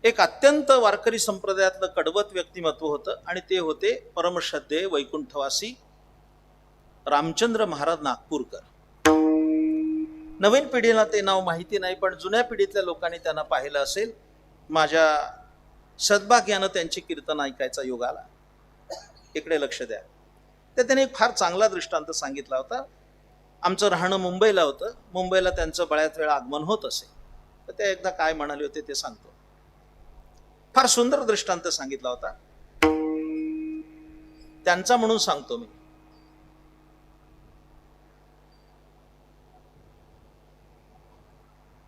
एक अत्यंत वारकरी संप्रदायातलं कडवत व्यक्तिमत्व होतं आणि ते होते परमश्रद्धेय वैकुंठवासी रामचंद्र महाराज नागपूरकर. नवीन पिढीला ते नाव माहिती नाही, पण जुन्या पिढीतल्या लोकांनी त्यांना पाहिलं असेल. माझ्या सद्भाग्यानं त्यांची कीर्तन ऐकायचा योग आला. इकडे लक्ष द्या. तर त्याने एक फार चांगला दृष्टांत सांगितला होता. आमचं राहणं मुंबईला होतं. मुंबईला त्यांचं बऱ्याच वेळा आगमन होत असे. तर ते एकदा काय म्हणाले होते ते सांगतो. फार सुंदर दृष्टांत सांगितला होता त्यांचा, म्हणून सांगतो मी.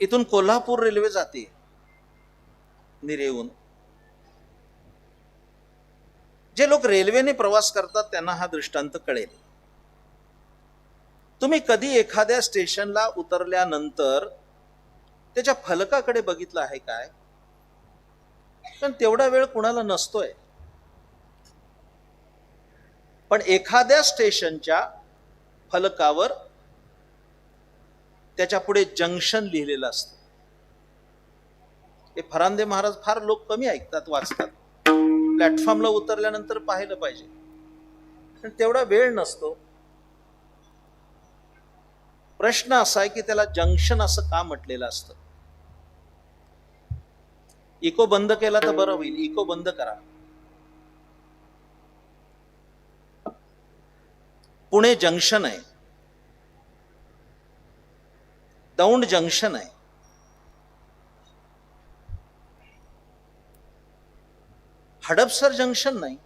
इथून कोल्हापूर रेल्वे जाते निरेहून. जे लोक रेल्वेने प्रवास करतात त्यांना हा दृष्टांत कळेल. तुम्ही कधी एखाद्या स्टेशनला उतरल्यानंतर त्याच्या फलकाकडे बघितलं आहे काय? पण तेवढा वेळ कुणाला नसतोय. पण एखाद्या स्टेशनच्या फलकावर त्याच्या पुढे जंक्शन लिहिलेलं असतं. हे फरांदे महाराज फार लोक कमी ऐकतात, वाचतात. प्लॅटफॉर्मला उतरल्यानंतर पाहिलं पाहिजे, पण तेवढा वेळ नसतो. प्रश्न असा आहे की त्याला जंक्शन असं का म्हटलेलं असतं? इको बंद केला तर बरं होईल. इको बंद करा. पुणे जंक्शन आहे, दौंड जंक्शन आहे, हडपसर जंक्शन नाही,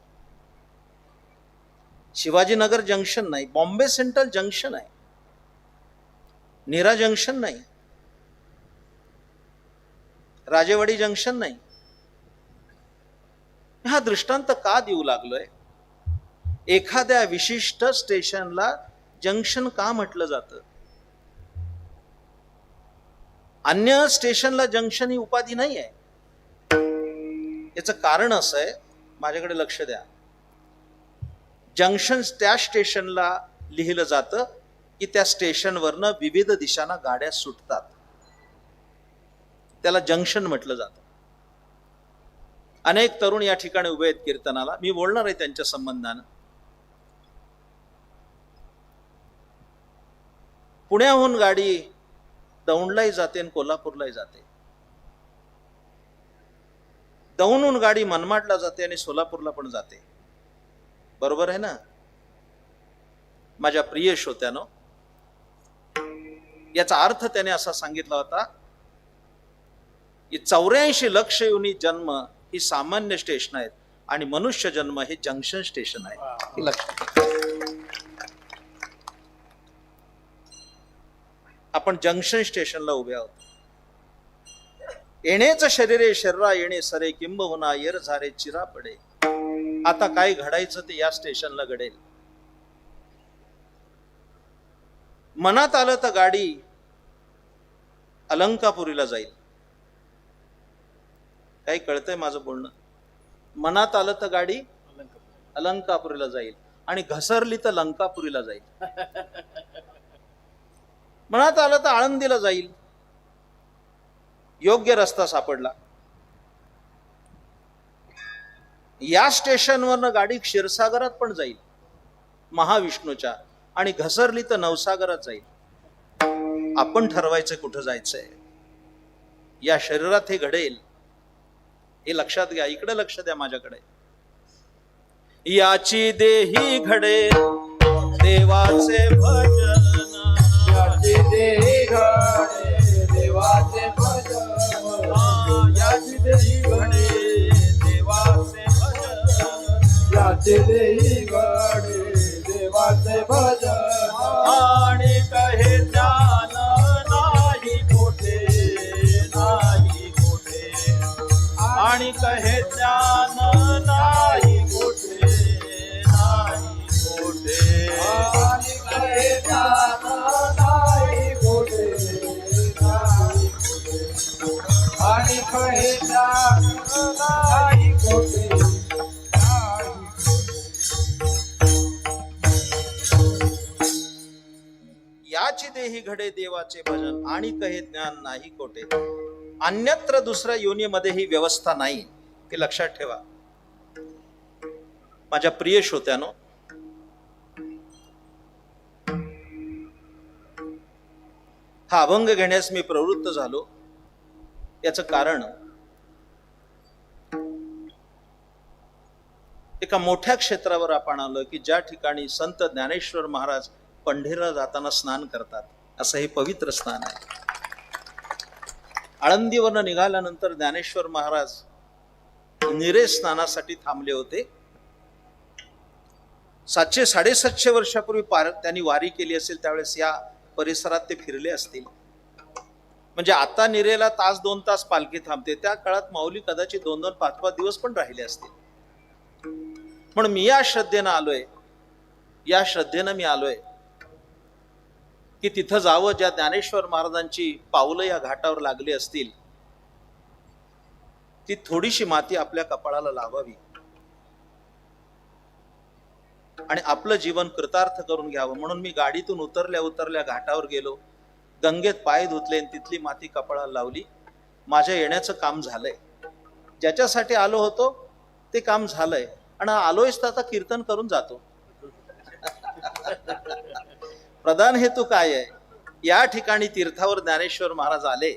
शिवाजीनगर जंक्शन नाही, बॉम्बे सेंट्रल जंक्शन आहे, नीरा जंक्शन नाही, राजेवाडी जंक्शन नाही. हा दृष्टांत का देऊ लागलोय? एखाद्या विशिष्ट स्टेशनला जंक्शन का म्हटलं जातं? अन्य स्टेशनला जंक्शन ही उपाधी नाही आहे. याचं कारण असं आहे, माझ्याकडे लक्ष द्या. जंक्शन त्या स्टेशनला लिहिलं जातं की त्या स्टेशनवरनं विविध दिशांना गाड्या सुटतात. त्याला जंक्शन म्हटलं जातं. अनेक तरुण या ठिकाणी उभे आहेत कीर्तनाला. मी बोलणार आहे त्यांच्या संबंधानं. पुण्याहून गाडी दौंडलाही जाते आणि कोल्हापूरलाही जाते. दौंडहून गाडी मनमाडला जाते आणि सोलापूरला पण जाते. बरोबर आहे ना माझ्या प्रिय श्रोत्यानो? याचा अर्थ त्याने असा सांगितला होता की 84 लक्ष योनी जन्म ही सामान्य स्टेशन आहेत आणि मनुष्य जन्म हे जंक्शन स्टेशन आहे. आपण जंक्शन स्टेशनला उभे आहोत. येणेच शरीरे शरीरा येणे सरे किंबहुना येर झारे चिरा पडे. आता काय घडायचं ते या स्टेशनला घडेल. मनात आलं तर गाडी अलंकापुरीला जाईल. काही कळतंय माझं बोलणं? मनात आलं तर गाडी अलंकापुरीला जाईल आणि घसरली तर लंकापुरीला जाईल. मनात आलं तर आळंदीला जाईल. योग्य रस्ता सापडला. या स्टेशनवरनं गाडी क्षीरसागरात पण जाईल महाविष्णूच्या, आणि घसरली तर नवसागरात जाईल. आपण ठरवायचं कुठं जायचंय. या शरीरात हे घडेल हे लक्षात घ्या. इकडे लक्ष द्या माझ्याकडे. याची देही घडे देवाचे भजन, याची देही घडे देवाचे भजन, याची देही घडे देवाचे भजन, याची देही घडे देवाचे भजन. आणि कहे ज्ञान नाही कोठे, नाही कोठे, आणि कहे ज्ञान नाही कोठे, नाही कोठे, आणि कहे ज्ञान नाही कोठे, नाही कोठे, आणि कहे ज्ञान नाही कोठे, नाही कोठे. याची देही घडे देवाचे भजन आणि कहे ज्ञान नाही कोठे. अन्यत्र दुसऱ्या योनीमध्ये ही व्यवस्था नाही, हे लक्षात ठेवा. माझ्या प्रिय श्रोत्यानो, हा अभंग घेण्यास मी प्रवृत्त झालो. याचं कारण एका मोठ्या क्षेत्रावर आपण आलो की ज्या ठिकाणी संत ज्ञानेश्वर महाराज पंढरीला जाताना स्नान करतात, असं हे पवित्र स्नान आहे. आळंदीवरनं निघाल्यानंतर ज्ञानेश्वर महाराज निरे स्नानासाठी थांबले होते. 700-750 वर्षापूर्वी त्यांनी वारी केली असेल, त्यावेळेस या परिसरात ते फिरले असतील. म्हणजे आता निरेला 1-2 तास पालखी थांबते, त्या काळात माऊली कदाचित 2-2, 5-5 दिवस पण राहिले असतील. म्हणून मी या श्रद्धेनं आलोय की तिथं जावं, ज्या ज्ञानेश्वर महाराजांची पावलं या घाटावर लागली असतील, ती थोडीशी माती आपल्या कपाळाला लावावी आणि आपलं जीवन कृतार्थ करून घ्यावं. म्हणून मी गाडीतून उतरल्या घाटावर गेलो, गंगेत पाय धुतले आणि तिथली माती कपाळाला लावली. माझ्या येण्याचं काम झालंय. ज्याच्यासाठी आलो होतो ते काम झालंय, आणि आलोयच तर आता कीर्तन करून जातो. प्रधान हेतू काय आहे? या ठिकाणी तीर्थावर ज्ञानेश्वर महाराज आले.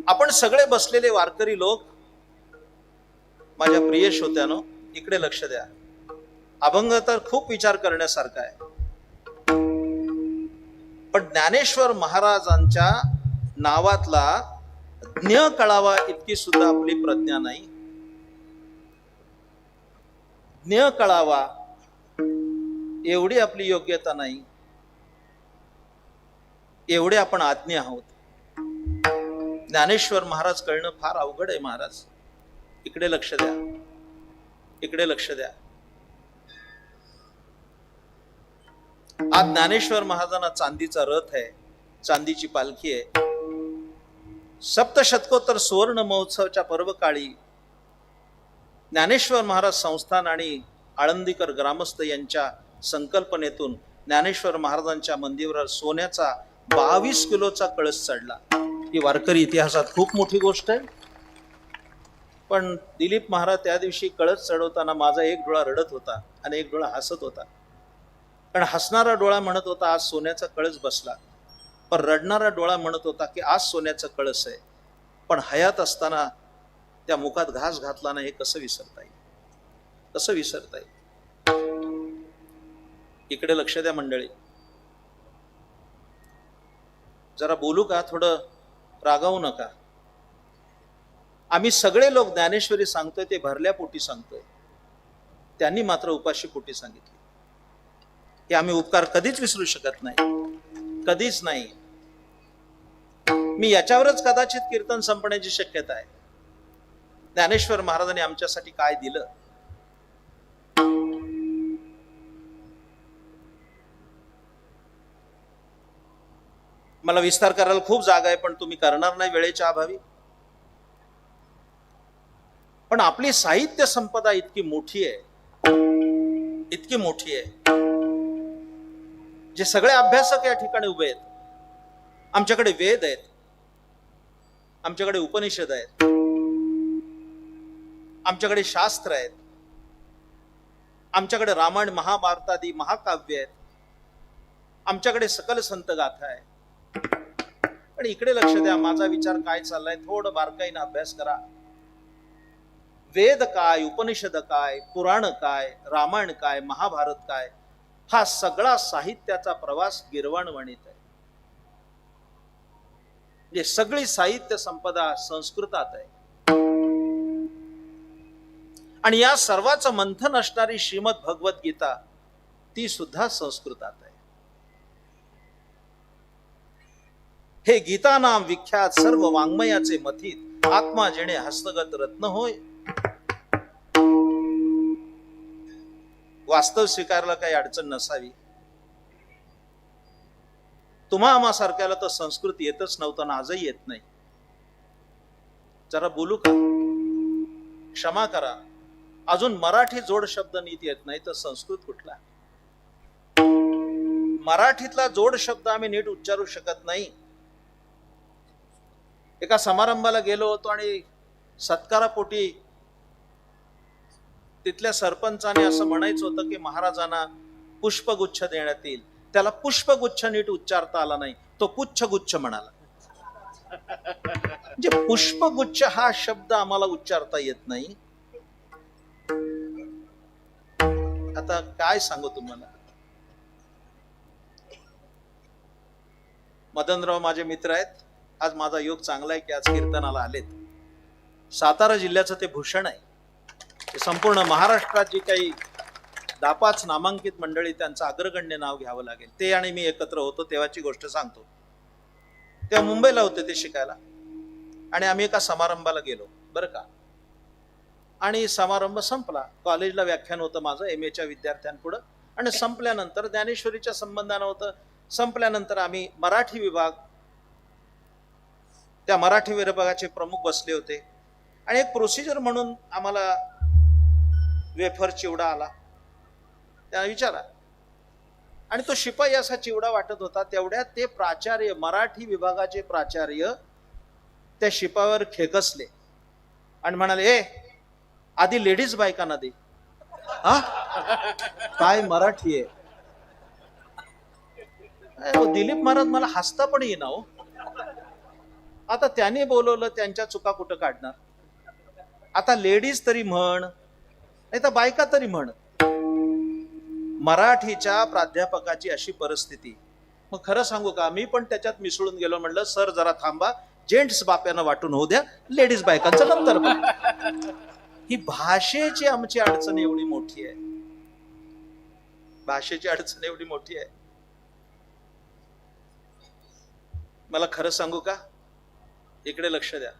आपण सगळे बसलेले वारकरी लोक, माझ्या प्रिय श्रोत्यानो, इकडे लक्ष द्या. अभंग तर खूप विचार करण्यासारखा आहे, पण ज्ञानेश्वर महाराजांच्या नावातला ज्ञ कळावा इतकी सुद्धा आपली प्रज्ञा नाही. ज्ञ कळावा एवढी आपली योग्यता नाही, एवढे आपण आज्ञ आहोत. ज्ञानेश्वर महाराज कळणं फार अवघड आहे. महाराज इकडे लक्ष द्या, इकडे लक्ष द्या. आज ज्ञानेश्वर महाराजांना चांदीचा रथ आहे, चांदीची पालखी आहे. सप्तशतकोत्तर सुवर्ण महोत्सवाच्या पर्वकाळी ज्ञानेश्वर महाराज संस्थान आणि आळंदीकर ग्रामस्थ यांच्या संकल्पनेतून ज्ञानेश्वर महाराजांच्या मंदिरावर सोन्याचा 22 किलोचा कळस चढला. ही वारकरी इतिहासात खूप मोठी गोष्ट आहे. पण दिलीप महाराज त्या दिवशी कळस चढवताना माझा एक डोळा रडत होता आणि एक डोळा हसत होता. कारण हसणारा डोळा म्हणत होता आज सोन्याचा कळस बसला, पण रडणारा डोळा म्हणत होता की आज सोन्याचा कळस आहे, पण हयात असताना त्या मुखात घास घातला ना, हे कसं विसरता येईल? कसं विसरता येईल? इकडे लक्ष द्या मंडळी. जरा बोलू का? थोडं रागावू नका. आम्ही सगळे लोक ज्ञानेश्वरी सांगतोय ते भरल्या पोटी सांगतोय, त्यांनी मात्र उपाशी पोटी सांगितली. हे आम्ही उपकार कधीच विसरू शकत नाही, कधीच नाही. मी याच्यावरच कदाचित कीर्तन संपण्याची शक्यता आहे. ज्ञानेश्वर महाराजांनी आमच्यासाठी काय दिलं? मला विस्तार करायला खूप जागा आहे, पण तुम्ही करणार नाही वेळेच्या अभावी. पण आपली साहित्य संपदा इतकी मोठी आहे, इतकी मोठी आहे. जे सगळे अभ्यासक या ठिकाणी उभे आहेत. आमच्याकडे वेद आहेत, आमच्याकडे उपनिषद आहेत, आमच्याकडे शास्त्र आहेत, आमच्याकडे रामायण महाभारतादी महाकाव्य आहेत, आमच्याकडे सकल संत गाथा आहे. पण इकडे लक्ष द्या, माझा विचार काय चाललाय, थोडं बारकाईनं अभ्यास करा. वेद काय, उपनिषद काय, पुराण काय, रामायण काय, महाभारत काय, हा सगळा साहित्याचा प्रवास गिरवाणवाणीत आहे. म्हणजे सगळी साहित्य संपदा संस्कृतात आहे. आणि या सर्वाचं मंथन असणारी श्रीमद भगवद्गीता ती सुद्धा संस्कृतात आहे. हे गीता नाम विख्यात सर्व वाङ्मयाचे मथित, आत्मा जेणे हस्तगत रत्न होय. वास्तव स्वीकारला काही अडचण नसावी. तुम्हा आम्हा सारख्याला तर संस्कृत येतच नव्हतं ना, आजही येत नाही. जरा बोलू का? क्षमा करा. अजून मराठी जोड शब्द नीट येत नाही तर संस्कृत कुठला? मराठीतला जोड शब्द आम्ही नीट उच्चारू शकत नाही. एका समारंभाला गेलो होतो आणि सत्कारापोटी तिथल्या सरपंचाने असं म्हणायचं होतं की महाराजांना पुष्पगुच्छ देण्यात येईल. त्याला पुष्पगुच्छ नीट उच्चारता आला नाही, तो पुच्छगुच्छ म्हणाला. म्हणजे पुष्पगुच्छ हा शब्द आम्हाला उच्चारता येत नाही. आता काय सांगू तुम्हाला. मदनराव माझे मित्र आहेत. आज माझा योग चांगला आहे की आज कीर्तनाला आलेत. सातारा जिल्ह्याचं ते भूषण आहे. संपूर्ण महाराष्ट्रात जी काही 10-5 नामांकित मंडळी, त्यांचं अग्रगण्य नाव घ्यावं लागेल. ते आणि मी एकत्र होतो तेव्हाची गोष्ट सांगतो. तेव्हा मुंबईला होते ते शिकायला आणि आम्ही एका समारंभाला गेलो बरं का. आणि समारंभ संपला. कॉलेजला व्याख्यान होतं माझं MA विद्यार्थ्यांपुढं आणि संपल्यानंतर ज्ञानेश्वरीच्या संबंधानं होतं. संपल्यानंतर आम्ही मराठी विभाग, त्या मराठी विभागाचे प्रमुख बसले होते आणि एक प्रोसिजर म्हणून आम्हाला वेफर चिवडा आला. त्याला विचारा. आणि तो शिपाई असा चिवडा वाटत होता. तेवढ्यात ते प्राचार्य, मराठी विभागाचे प्राचार्य त्या शिपायावर खेकसले आणि म्हणाले, ए आधी लेडीज बायकांना दे. हा काय मराठी आहे. दिलीप महाराज मला हसता पण येईना हो. आता त्याने बोलवलं, त्यांच्या चुका कुठं काढणार. आता लेडीज तरी म्हण, नाही तर बायका तरी म्हण. मराठीच्या प्राध्यापकाची अशी परिस्थिती. मग खरं सांगू का, मी पण त्याच्यात मिसळून गेलो. म्हणलं सर जरा थांबा, जेंट्स बाप्यानं वाटून होऊ द्या, लेडीज बायकांचं नंतर बघ. ही भाषेची आमची अडचण एवढी मोठी आहे. भाषेची अडचण एवढी मोठी आहे. मला खरं सांगू का, इकडे लक्ष द्या.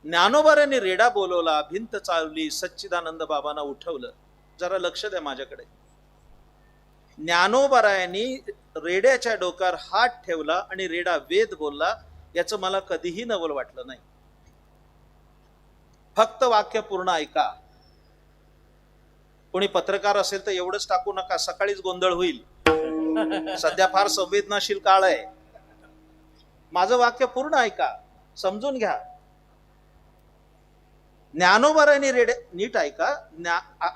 ज्ञानोबारांनी रेडा बोलवला, भिंत चालवली, सच्चिदानंद बाबांना उठवलं. जरा लक्ष द्या माझ्याकडे. ज्ञानोबारायांनी रेड्याच्या डोक्यावर हात ठेवला आणि रेडा वेद बोलला. याचं मला कधीही नवल वाटलं नाही. फक्त वाक्य पूर्ण ऐका. कोणी पत्रकार असेल तर एवढंच टाकू नका, सकाळीच गोंधळ होईल. सध्या फार संवेदनशील काळ आहे. माझं वाक्य पूर्ण ऐका, समजून घ्या. ज्ञानोबारांनी रेड्या, नीट ऐका.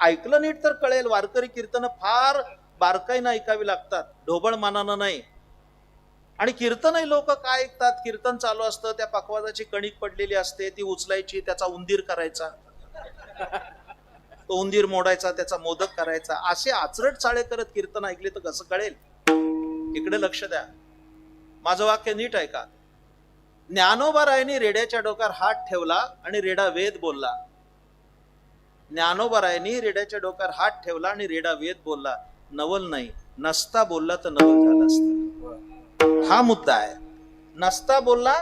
ऐकलं नीट तर कळेल. वारकरी कीर्तन फार बारकाईनं ऐकावी लागतात, ढोबळ मानानं नाही. आणि कीर्तनही लोक काय ऐकतात, कीर्तन चालू असतं, त्या पकवाजाची कणिक पडलेली असते, ती उचलायची, त्याचा उंदीर करायचा, तो उंदीर मोडायचा, त्याचा मोदक करायचा. असे आचरट चाळे करत कीर्तन ऐकले तर कसं कळेल. इकडे लक्ष द्या. माझं वाक्य नीट ऐका. ज्ञानोबारायांनी रेड्याच्या डोक्यावर हात ठेवला आणि रेडा वेद बोलला. ज्ञानोबारायांनी रेड्याच्या डोक्यावर हात ठेवला आणि रेडा वेद बोलला. नवल नाही, नसता बोलला तर नवल झालं असतं. हा मुद्दा आहे. नसता बोलला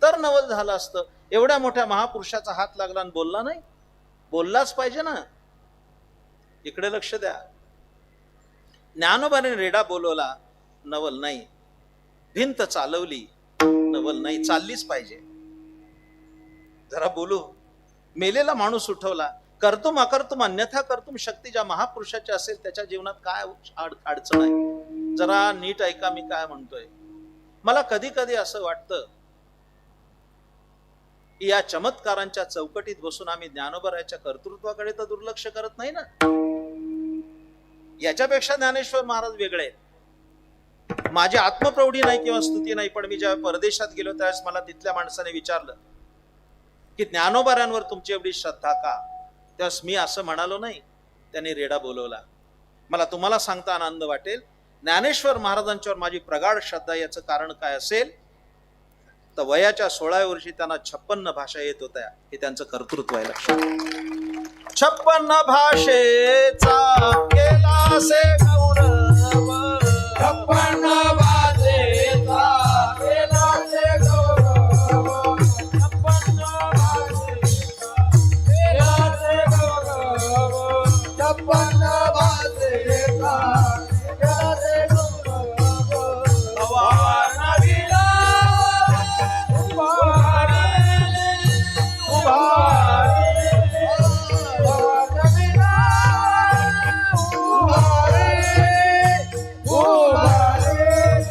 तर नवल झालं असतं. एवढ्या मोठ्या महापुरुषाचा हात लागला आणि बोलला नाही. बोललाच पाहिजे ना. इकडे लक्ष द्या. ज्ञानोबाने रेडा बोलवला, नवल नाही. भिंत चालवली, नवल नाही. चाललीच पाहिजे. जरा बोलू. मेलेला माणूस उठवला. कर्तुम अकर्तुम अन्यथा कर्तुम शक्ती ज्या महापुरुषाची असेल त्याच्या जीवनात काय अडचण आहे. जरा नीट ऐका मी काय म्हणतोय. मला कधी कधी असं वाटतं की या चमत्कारांच्या चौकटीत बसून आम्ही ज्ञानोबाराच्या कर्तृत्वाकडे तर दुर्लक्ष करत नाही ना. याच्यापेक्षा ज्ञानेश्वर महाराज वेगळे आहेत. माझी आत्मप्रौढी नाही किंवा स्तुती नाही, पण मी जेव्हा परदेशात गेलो त्यावेळेस मला तिथल्या माणसाने विचारलं की ज्ञानोबारांवर तुमची एवढी श्रद्धा का. त्यावेळेस मी असं म्हणालो नाही. त्यांनी रेडा बोलवला. मला तुम्हाला सांगता आनंद वाटेल, ज्ञानेश्वर महाराजांच्यावर माझी प्रगाढ श्रद्धा. याचं कारण काय असेल तर वयाच्या 16व्या वर्षी त्यांना 56 भाषा येत होत्या. हे त्यांचं कर्तृत्व आहे. लक्षात. 56 भाषेचा केला से गौरव. 56 भाषेचा केला से गौरव. 56 भाषेचा केला से गौरव. 56 भाषेचा केला से गौरव. भवाना विला उभारे उभारे. भवाना विला उभारे उभारे.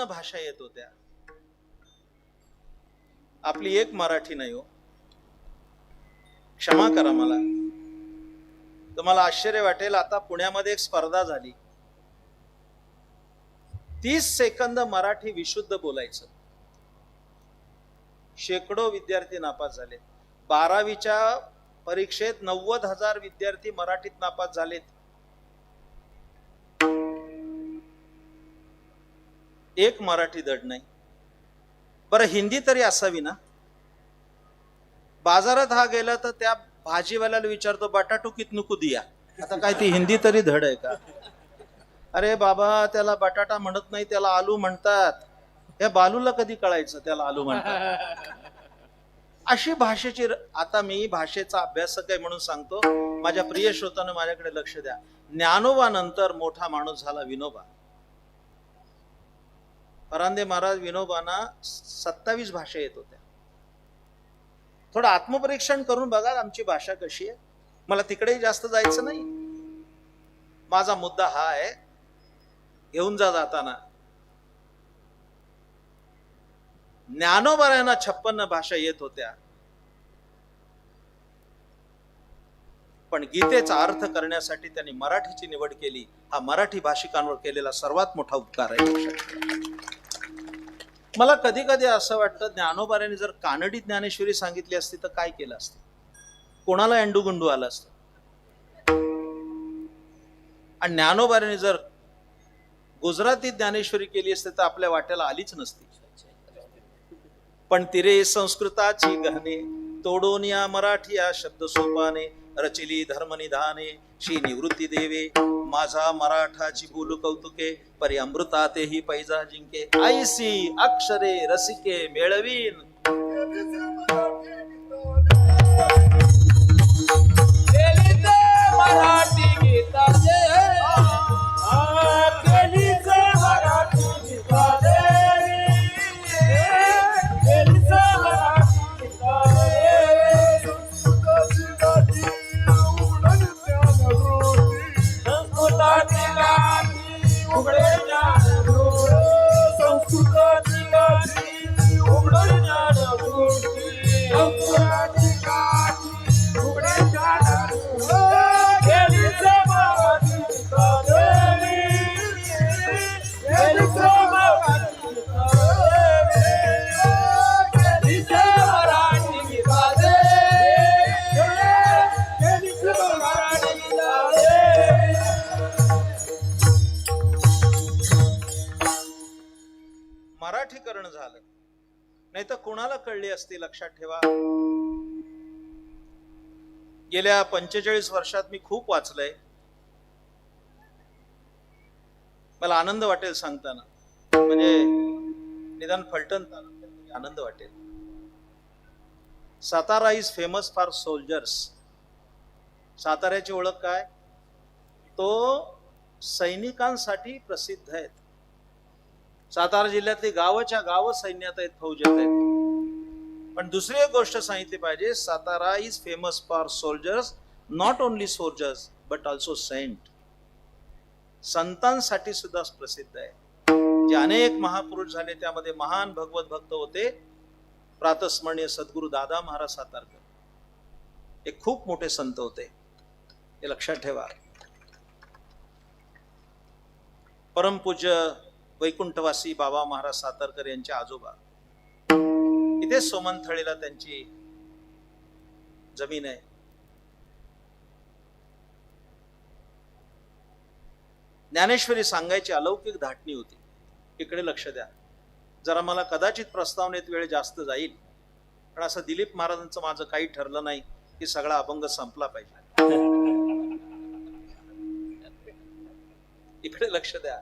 भाषा येत होत्या. आपली एक मराठी नाही हो. क्षमा करा मला. तुम्हाला आश्चर्य वाटेल, आता पुण्यामध्ये एक स्पर्धा झाली. 30 सेकंद मराठी विशुद्ध बोलायचं. शेकडो विद्यार्थी नापास झाले. 12वीच्या परीक्षेत 90,000 विद्यार्थी मराठीत नापास झालेत. एक मराठी धड नाही. बरं, हिंदी तरी असावी ना. बाजारात हा गेला तर त्या भाजीवाल्याला विचारतो बटाटो कितनु को दिया. आता काय ती हिंदी तरी धड आहे का? अरे बाबा, त्याला बटाटा म्हणत नाही, त्याला आलू म्हणतात. या बालूला कधी कळायचं त्याला आलू म्हणतात? अशी भाषेची. आता मी भाषेचा अभ्यासक आहे म्हणून सांगतो. माझ्या प्रिय श्रोतांनो माझ्याकडे लक्ष द्या. ज्ञानोबा नंतर मोठा माणूस झाला विनोबा. परांदे महाराज विनोबांना 27 भाषा येत होत्या. थोडं आत्मपरीक्षण करून बघा आमची भाषा कशी आहे. मला तिकडेही जास्त जायचं नाही. माझा मुद्दा हा आहे, घेऊन जाताना ज्ञानोबा यांना 56 भाषा येत होत्या, पण गीतेचा अर्थ करण्यासाठी त्यांनी मराठीची निवड केली. हा मराठी भाषिकांवर केलेला सर्वात मोठा उपकार आहे. मला कधी कधी असं वाटतं, ज्ञानोबाऱ्यांनी जर कानडी ज्ञानेश्वरी सांगितली असती तर काय केलं असतं? कोणाला एंडूगुंडू आलं असतं? आणि ज्ञानोबाऱ्यांनी जर गुजराती ज्ञानेश्वरी केली असते तर आपल्या वाट्याला आलीच नसती. पण तिरे संस्कृताची गहने तोडून या मराठी या शब्द सोपाने रचिली धर्मनिधाने श्री निवृत्ती देवे माझा मराठाची बोलू कौतुके परी अमृतातेही पैजा जिंके आईसी अक्षरे रसिके मेळवीन. मराठी गीताचे मराठीकरण झालं नाही तर कोणाला कळली असते? लक्षात ठेवा, गेल्या 45 वर्षात मी खूप वाचलंय. मला आनंद वाटेल सांगताना, म्हणजे निदान फलटण तालुक्यात आनंद वाटेल. Satara is famous for soldiers. साताऱ्याची ओळख काय? तो सैनिकांसाठी प्रसिद्ध आहेत. सातारा जिल्ह्यातली गावच्या गाव सैन्यात आहेत, फौजेत आहेत. पण दुसरी एक गोष्ट सांगितली पाहिजे, Satara is famous for soldiers, not only soldiers but also saint. संतांसाठी सुद्धा प्रसिद्ध आहे. जे अनेक महापुरुष झाले त्यामध्ये महान भगवत भक्त होते प्रातस्मरणीय सद्गुरु दादा महाराज सातारकर. हे खूप मोठे संत होते, हे लक्षात ठेवा. परमपूज्य वैकुंठवासी बाबा महाराज सातारकर यांचे आजोबा इथे सोमनथळीला त्यांची जमीन आहे. ज्ञानेश्वरी सांगायची अलौकिक धाटणी होती. इकडे लक्ष द्या जरा. मला कदाचित प्रस्तावनेत वेळ जास्त जाईल, पण असं दिलीप महाराजांचं माझं काही ठरलं नाही की सगळा अभंग संपला पाहिजे. इकडे लक्ष द्या.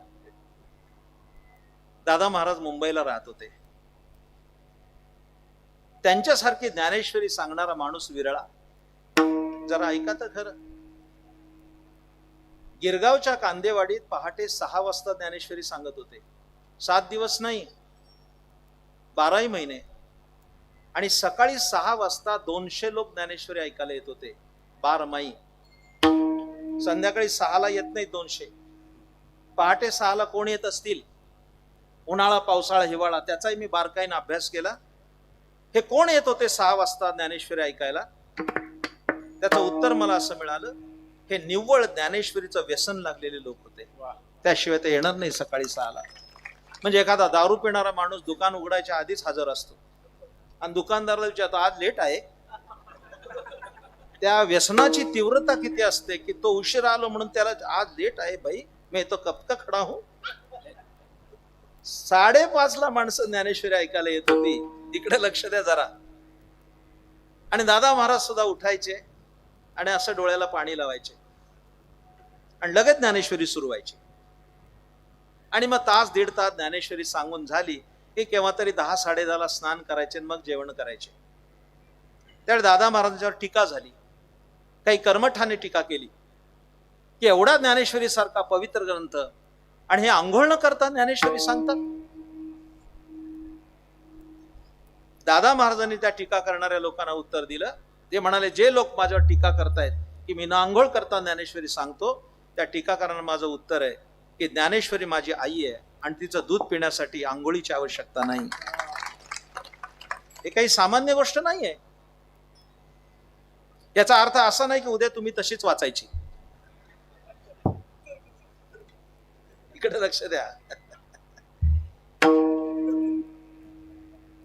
दादा महाराज मुंबईला राहत होते. त्यांच्यासारखी ज्ञानेश्वरी सांगणारा माणूस विरळा. जरा ऐका तर खरं. गिरगावच्या कांदेवाडीत पहाटे 6 वाजता ज्ञानेश्वरी सांगत होते. 7 दिवस नाही, 12 महिने. आणि सकाळी 6 वाजता 200 लोक ज्ञानेश्वरी ऐकायला येत होते. 12 माई. संध्याकाळी 6ला येत नाही 200. पहाटे 6ला कोण येत असतील? उन्हाळा, पावसाळा, हिवाळा त्याचाही मी बारकाईने अभ्यास केला. हे कोण येत होते 6 वाजता ज्ञानेश्वरी ऐकायला? त्याचं उत्तर मला असं मिळालं, हे निव्वळ ज्ञानेश्वरीचं व्यसन लागलेले लोक होते. त्याशिवाय ते येणार नाही सकाळी 6ला. म्हणजे एखादा दारू पिणारा माणूस दुकान उघडायच्या आधीच हजर असतो आणि दुकानदाराला विचारतो आज लेट आहे. त्या व्यसनाची तीव्रता किती असते की तो उशीर आलो म्हणून त्याला आज लेट आहे भाई, मी तो कब का खडा हूं. 5:30ला माणसं ज्ञानेश्वरी ऐकायला येत होती. इकडे लक्ष द्या जरा. आणि दादा महाराज सुद्धा उठायचे आणि असं डोळ्याला पाणी लावायचे आणि लगेच ज्ञानेश्वरी सुरू व्हायची. आणि मग तास 1.5 तास ज्ञानेश्वरी सांगून झाली की केव्हा तरी 10-10:30ला स्नान करायचे आणि मग जेवण करायचे. त्यावेळी दादा महाराजांच्यावर टीका झाली. काही कर्मठाने टीका केली की एवढा ज्ञानेश्वरी सारखा पवित्र ग्रंथ आणि हे आंघोळ न करता ज्ञानेश्वरी सांगतात. दादा महाराजांनी त्या टीका करणाऱ्या लोकांना उत्तर दिलं. ते म्हणाले, जे लोक माझ्यावर टीका करतायत की मी न आंघोळ करता ज्ञानेश्वरी सांगतो, त्या टीकाकारांना माझं उत्तर आहे की ज्ञानेश्वरी माझी आई आहे आणि तिचं दूध पिण्यासाठी आंघोळीची आवश्यकता नाही. हे काही सामान्य गोष्ट नाहीये. याचा अर्थ असा नाही की उद्या तुम्ही तशीच वाचायची. इकडे लक्ष द्या.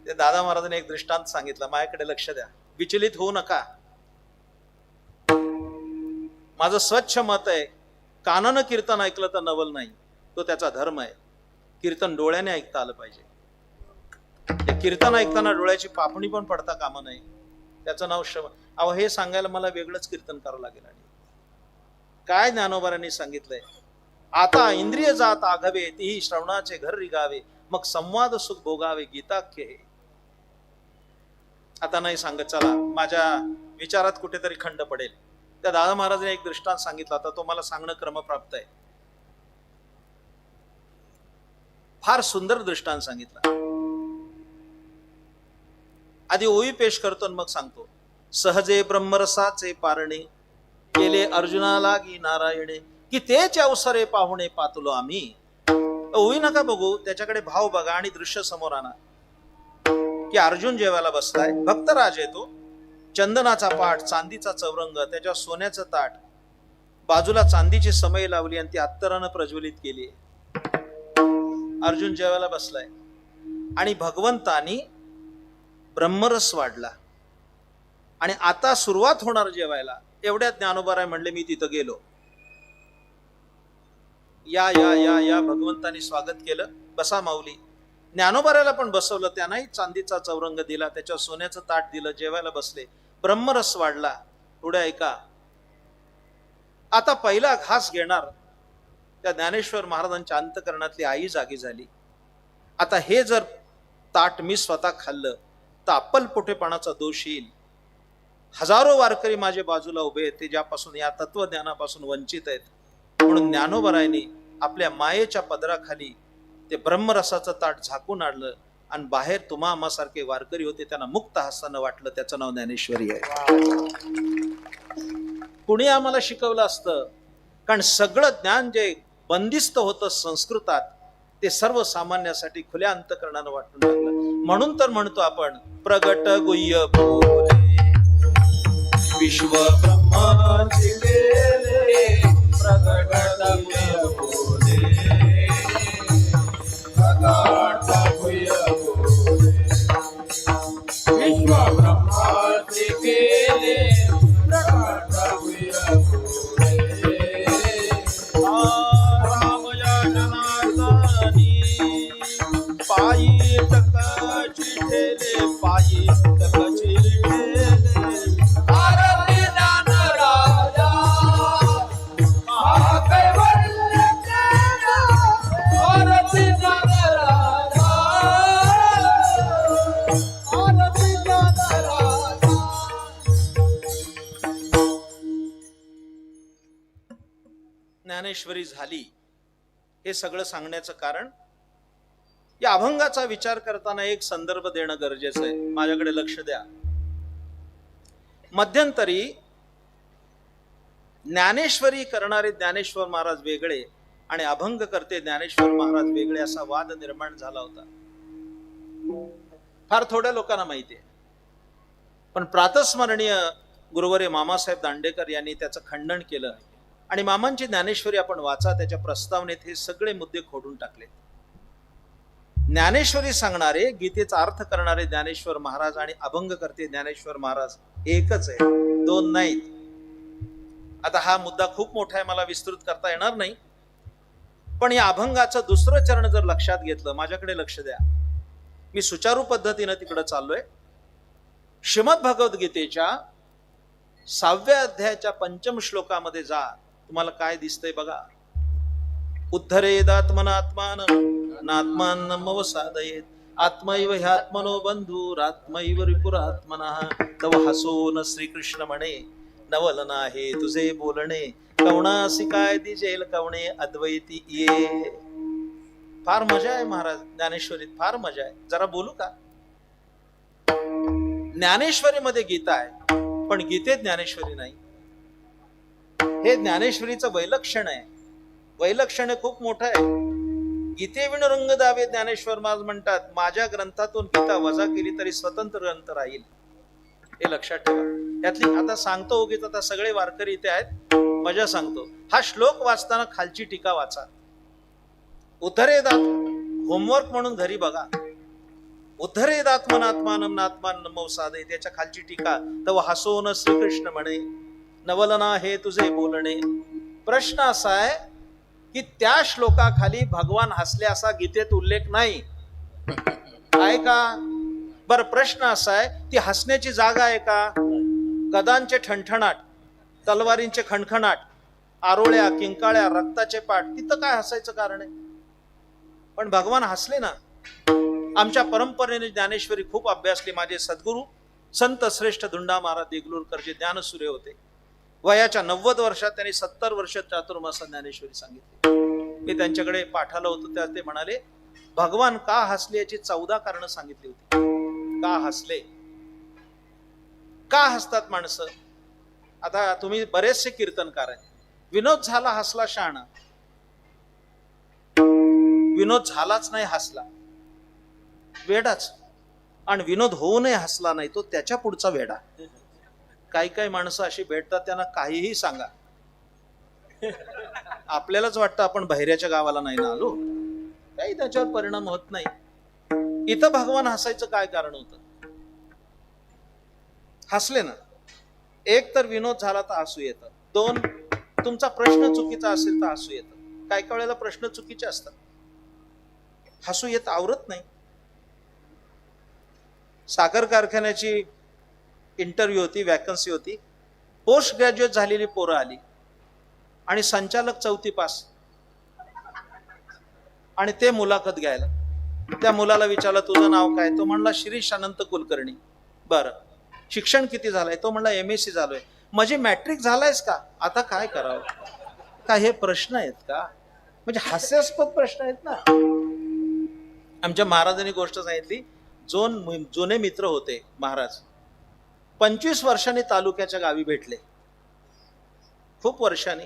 ते दादा महाराजांनी एक दृष्टांत सांगितला, माझ्याकडे लक्ष द्या. विचलित होऊ नका. माझं स्वच्छ मत आहे, कानानं कीर्तन ऐकलं तर नवल नाही, तो त्याचा धर्म आहे. कीर्तन डोळ्याने ऐकता आलं पाहिजे. ते कीर्तन ऐकताना डोळ्याची पापणी पण पडता कामा नये. त्याचं नाव अहो, हे सांगायला मला वेगळंच कीर्तन करावं लागेल. आणि काय ज्ञानोबारांनी सांगितलंय, आता इंद्रिय जात आघवे तीही श्रवणाचे घर रिगावे, मग संवाद सुख भोगावे गीताख्य हे. आता नाही सांगत, चला माझ्या विचारात कुठेतरी खंड पडेल. त्या दादा महाराजांनी एक दृष्टांत सांगितला, तर तो मला सांगणं क्रमप्राप्त आहे. फार सुंदर दृष्टांत सांगितला. आधी ओवी पेश करतो आणि मग सांगतो. सहजे ब्रह्मरसाचे पारणे केले अर्जुनाला गी नारायणे, की तेच अवसरे पाहुणे पातलो आम्ही. ओवी नका बघू, त्याच्याकडे भाव बघा आणि दृश्य समोर आणा. की अर्जुन जेवायला बसलाय, भक्तराज येतो, चंदनाचा पाट, चांदीचा चौरंग, त्याच्या सोन्याचं ताट, बाजूला चांदीची समई लावली आणि ती अत्तरानं प्रज्वलित केली. अर्जुन जेवायला बसलाय आणि भगवंतानी ब्रह्मरस वाढला आणि आता सुरुवात होणार जेवायला. एवढ्यात ज्ञानोबाराय म्हणले, मी तिथं गेलो. या या या या भगवंतानी स्वागत केलं. बसा माऊली. ज्ञानोबारायला पण बसवलं. त्यांनाही चांदीचा चौरंग दिला, त्याच्या सोन्याचं ताट दिलं. जेवायला बसले. ब्रह्मरस वाढला. पुढे ऐका. आता पहिला घास घेणार त्या ज्ञानेश्वर महाराजांच्या अंतकरणातली आई जागी झाली. आता हे जर ताट मी स्वतः खाल्लं तर अप्पलपोटेपणाचा दोष येईल. हजारो वारकरी माझ्या बाजूला उभे आहेत, ते ज्यापासून, या तत्वज्ञानापासून वंचित आहेत. म्हणून ज्ञानोबारायांनी आपल्या मायेच्या पदराखाली ते ब्रह्मरसाचं ताट झाकून आणलं आणि बाहेर तुम्हा आम्हासारखे वारकरी होते, त्यांना मुक्त हस्तानं वाटलं. त्याचं नाव ज्ञानेश्वरी आहे. कुणी आम्हाला शिकवलं असतं? कारण सगळं ज्ञान जे बंदिस्त होतं संस्कृतात, ते सर्वसामान्यासाठी खुल्या अंतकरणानं वाटून टाकलं. म्हणून तर म्हणतो आपण, प्रगट गुह्य बोले विश्व ब्रह्मांची केले, प्रगट गुह्य बोले प्रगट गुह्य बोले विश्व ब्रह्मांची केले, प्रगट गुह्य बोले. रामया जनार्दनी पायी टकची ठेले, पायी टकची ठेले. आरती ज्ञान राजा महाकैवल्य केला, आरती ज्ञान राजा, आरती ज्ञान राजा. ज्ञानेश्वरी झाली. हे सगळं सांगण्याचं कारण, या अभंगाचा विचार करताना एक संदर्भ देणं गरजेचं आहे. माझ्याकडे लक्ष द्या. मध्यंतरी ज्ञानेश्वरी करणारे ज्ञानेश्वर महाराज वेगळे आणि अभंग करते ज्ञानेश्वर महाराज वेगळे असा वाद निर्माण झाला होता. फार थोड्या लोकांना माहिती आहे, पण प्रातस्मरणीय गुरुवर्य मामासाहेब दांडेकर यांनी त्याचं खंडन केलं आणि मामांची ज्ञानेश्वरी आपण वाचा, त्याच्या प्रस्तावनेत हे सगळे मुद्दे खोडून टाकले. ज्ञानेश्वरी सांगणारे, गीतेचा अर्थ करणारे ज्ञानेश्वर महाराज आणि अभंग करते ज्ञानेश्वर महाराज एकच आहे, दोन नाहीत. आता हा मुद्दा खूप मोठा आहे, मला विस्तृत करता येणार नाही, पण या अभंगाचं दुसरं चरण जर लक्षात घेतलं, माझ्याकडे लक्ष द्या, मी सुचारू पद्धतीनं तिकडे चाललोय. श्रीमद भगवद्गीतेच्या 6व्या अध्यायाच्या 5म श्लोकामध्ये जा, तुम्हाला काय दिसतंय बघा. उद्धरेदात्मनात्मानं नात्मानमवसादयेत आत्मैव ह्यात्मनो बंधुरात्मैव रिपुरात्मनः तव हसोन श्रीकृष्ण म्हणे नवल आहे तुझे बोलणे कवणासी काय दिजेल कवणे अद्वैती ये. फार मजा आहे महाराज ज्ञानेश्वरीत, फार मजा आहे. जरा बोलू का? ज्ञानेश्वरीमध्ये गीता आहे, पण गीतेत ज्ञानेश्वरी नाही. हे ज्ञानेश्वरीचं वैलक्षण आहे. वैलक्षण खूप मोठं आहे. गीतेविण रंग दावे ज्ञानेश्वर महाराज म्हणतात, माझ्या ग्रंथातून गीता वजा केली तरी स्वतंत्र ग्रंथ राहील. हे लक्षात ठेवा. त्यातली आता सांगतो उगीच, आता सगळे वारकरी इथे आहेत, मजा सांगतो. हा श्लोक वाचताना खालची टीका वाचा. उद्धरेदात, होमवर्क म्हणून घरी बघा. उद्धरेदात्मनात्मानं नात्मानमवसादयेत, त्याच्या खालची टीका. तव हसोन श्रीकृष्ण म्हणे नवलना हे तुझे बोलणे. प्रश्न असा आहे की त्या श्लोकाखाली भगवान हसले असा गीतेत उल्लेख नाही आहे का? बर, प्रश्न असा आहे, ती हसण्याची जागा आहे का? गदांचे ठणठणाट, तलवारींचे खणखणाट, आरोळ्या, किंकाळ्या, रक्ताचे पाठ, तिथं काय हसायचं कारण आहे? पण भगवान हसले ना. आमच्या परंपरेने ज्ञानेश्वरी खूप अभ्यासली. माझे सद्गुरू संत श्रेष्ठ धुंडा महाराज देगलूरकर जे ज्ञानसूर्य होते, वयाच्या 90 वर्षात त्यांनी 70 वर्ष चातुर्मासात ज्ञानेश्वरी सांगितली. मी त्यांच्याकडे पाठाला होतो, त्या ते म्हणाले, भगवान का हसले याची 14 कारणं सांगितली होती. का हसले, का हसतात माणसं? आता तुम्ही बरेचसे कीर्तनकार आहेत. विनोद झाला हसला शहाणा, विनोद झालाच नाही हसला वेडाच, आणि विनोद होऊनही हसला नाही तो त्याच्या पुढचा वेडा. काही काही माणसं अशी भेटतात, त्यांना काहीही सांगा, आपल्यालाच वाटतं आपण बहिऱ्याच्या गावाला नाही ना आलो, काही त्याच्यावर परिणाम होत नाही. इथं भगवान हसायचं काय कारण होतं? हसले ना. एक तर विनोद झाला तर हसू येतं. 2, तुमचा प्रश्न चुकीचा असेल तर हसू येतं. काही काही वेळेला प्रश्न चुकीचे असतात, हसू येत आवरत नाही. साखर कारखान्याची इंटरव्ह्यू होती, वॅकन्सी होती. पोस्ट ग्रॅज्युएट झालेली पोरं आली आणि संचालक 4थी पास, आणि ते मुलाखत घ्यायला. त्या मुलाला विचारलं, तुझं नाव काय? तो म्हणला शिरीष अनंत कुलकर्णी. बरं, शिक्षण किती झालंय? तो म्हणला MSc झालोय. म्हणजे मॅट्रिक झालायस का? आता काय करावं? का हे प्रश्न आहेत का? म्हणजे हास्यास्पद प्रश्न आहेत ना. आमच्या महाराजांनी गोष्ट सांगितली. जुने मित्र होते महाराज, 25 वर्षांनी तालुक्याच्या गावी भेटले. खूप वर्षांनी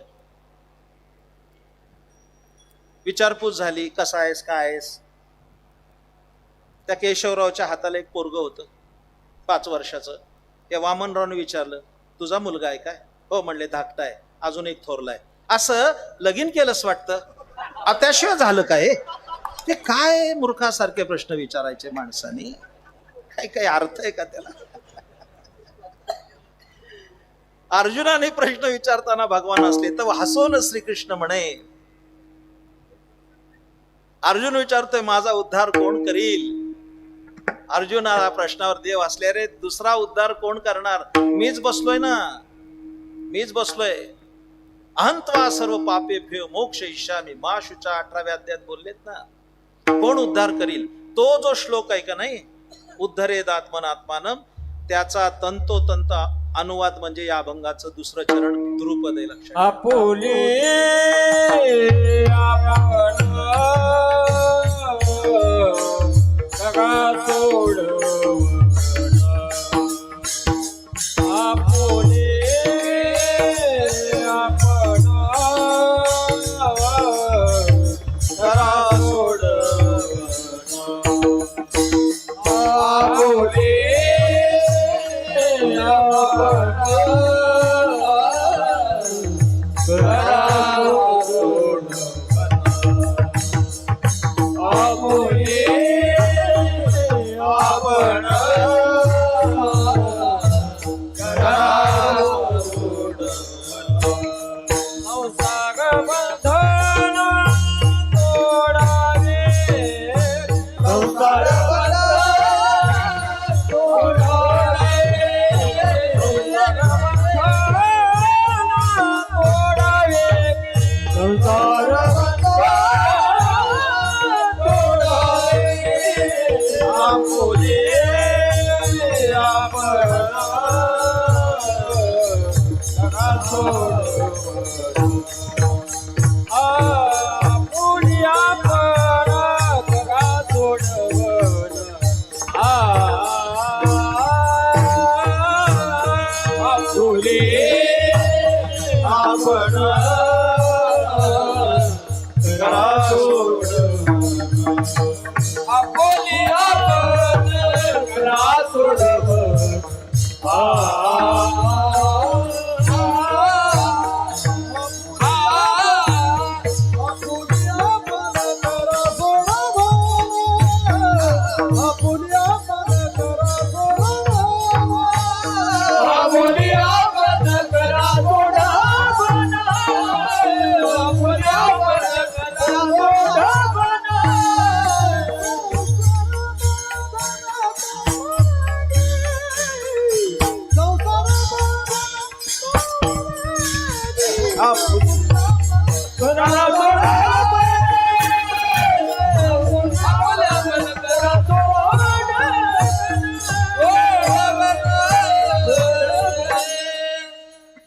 विचारपूस झाली, कसा आहेस, काय आहेस? त्या केशवरावच्या हाताला एक पोरग होतं 5 वर्षाचं. त्या वामनरावने विचारलं, तुझा मुलगा आहे काय? हो म्हणले, धाकटा आहे, अजून एक थोरलाय. असं लगीन केलंस वाटतं, त्याशिवाय झालं काय? ते काय मूर्खासारखे प्रश्न विचारायचे माणसाने, काही अर्थ आहे का त्याला? अर्जुनाने प्रश्न विचारताना भगवान असले तर हसोन श्रीकृष्ण म्हणे. अर्जुन विचारतोय, माझा उद्धार कोण करील? अर्जुनाला प्रश्नावर देव असले, रे दुसरा उद्धार कोण करणार? मीच बसलोय ना, मीच बसलोय. अहंत्वा सर्व पापे फेव मोक्ष इष्यामी, मा शुचा 18व्या अध्यायात बोललेत ना. कोण उद्धार करील? तो जो श्लोक आहे का नाही, उद्धरेदात्मनात्मानं, त्याचा तंतोतंत अनुवाद म्हणजे या अभंगाचं दुसरं चरण ध्रुपद आहे. लक्षात आपुले आपण सगळा सोडवण, आपुले आपण सोडवण पुण्या परत का सोडवण फुले आपण का सोडवण आपोली आपण का सोडवण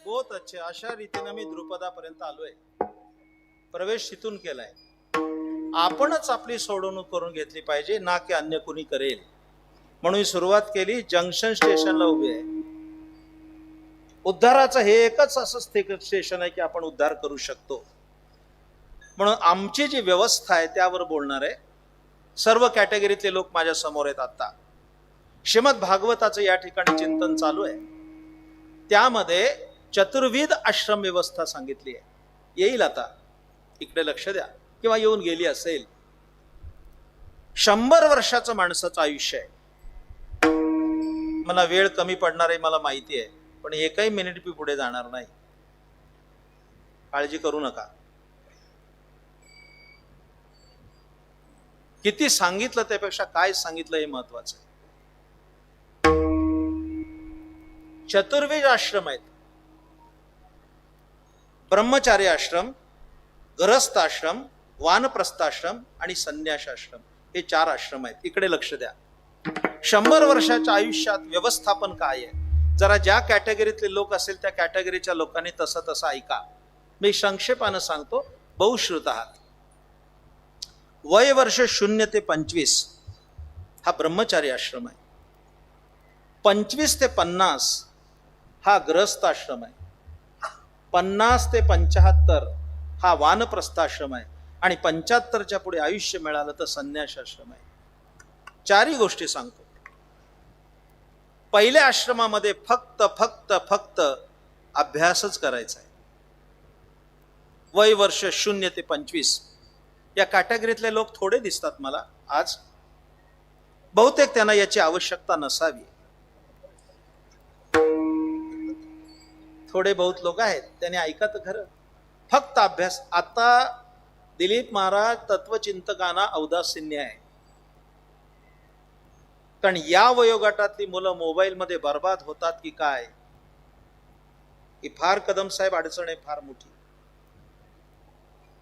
बहुत अच्छे. अशा रीतीने मी द्रुपदापर्यंत आलोय. प्रवेश तिथून केलाय. आपणच आपली सोडवणूक करून घेतली पाहिजे, ना की अन्य कुणी करेल. म्हणून सुरुवात केली. जंक्शन स्टेशनला उभे आहे. उद्धाराचं हे एकच असं स्टेशन आहे की आपण उद्धार करू शकतो. म्हणून आमची जी व्यवस्था आहे त्यावर बोलणार आहे. सर्व कॅटेगरीतले लोक माझ्या समोर आहेत. आता श्रीमद भागवताचं या ठिकाणी चिंतन चालू आहे. त्यामध्ये चतुर्विध आश्रम व्यवस्था सांगितली आहे. येईल आता, इकडे लक्ष द्या, किंवा येऊन गेली असेल. 100 वर्षाचं माणसाचं आयुष्य आहे. मला वेळ कमी पडणार आहे, मला माहिती आहे, पण एकही मिनिट मी पुढे जाणार नाही. काळजी करू नका. किती सांगितलं त्यापेक्षा काय सांगितलं हे महत्वाचं आहे. चतुर्विध आश्रम आहेत. ब्रह्मचारी आश्रम, गृहस्थ आश्रम, वानप्रस्थाश्रम आणि संन्यास आश्रम, हे 4 आश्रम आहेत. इकडे लक्ष द्या. 100 वर्षाच्या आयुष्यात व्यवस्थापन काय आहे, जरा ज्या कॅटेगरीतले लोक असेल त्या कॅटेगरीच्या लोकांनी तसं ऐका. मी संक्षेपानं सांगतो, बहुश्रुत आहात. वय वर्ष 0 ते 25 हा ब्रह्मचारी आश्रम आहे. 25 ते 50 हा गृहस्थ आश्रम आहे. 50 ते 75 हा वानप्रस्थाश्रम आहे. आणि 75च्या पुढे आयुष्य मिळालं तर संन्यास आश्रम आहे. 4ही गोष्टी सांगतो. पहिल्या आश्रमामध्ये फक्त अभ्यासच करायचा आहे. वय वर्ष 0 ते 25 या कॅटेगरीतले लोक थोडे दिसतात मला आज. बहुतेक त्यांना याची आवश्यकता नसावी. थोडे बहुत लोक आहेत, त्याने ऐका तर खरं. फक्त अभ्यास. आता दिलीप महाराज तत्वचिंतकांना औदासीन्य आहे. कारण या वयोगटातली मुलं मोबाईलमध्ये बर्बाद होतात की काय, ही फार कदम साहेब अडचण आहे, फार मोठी.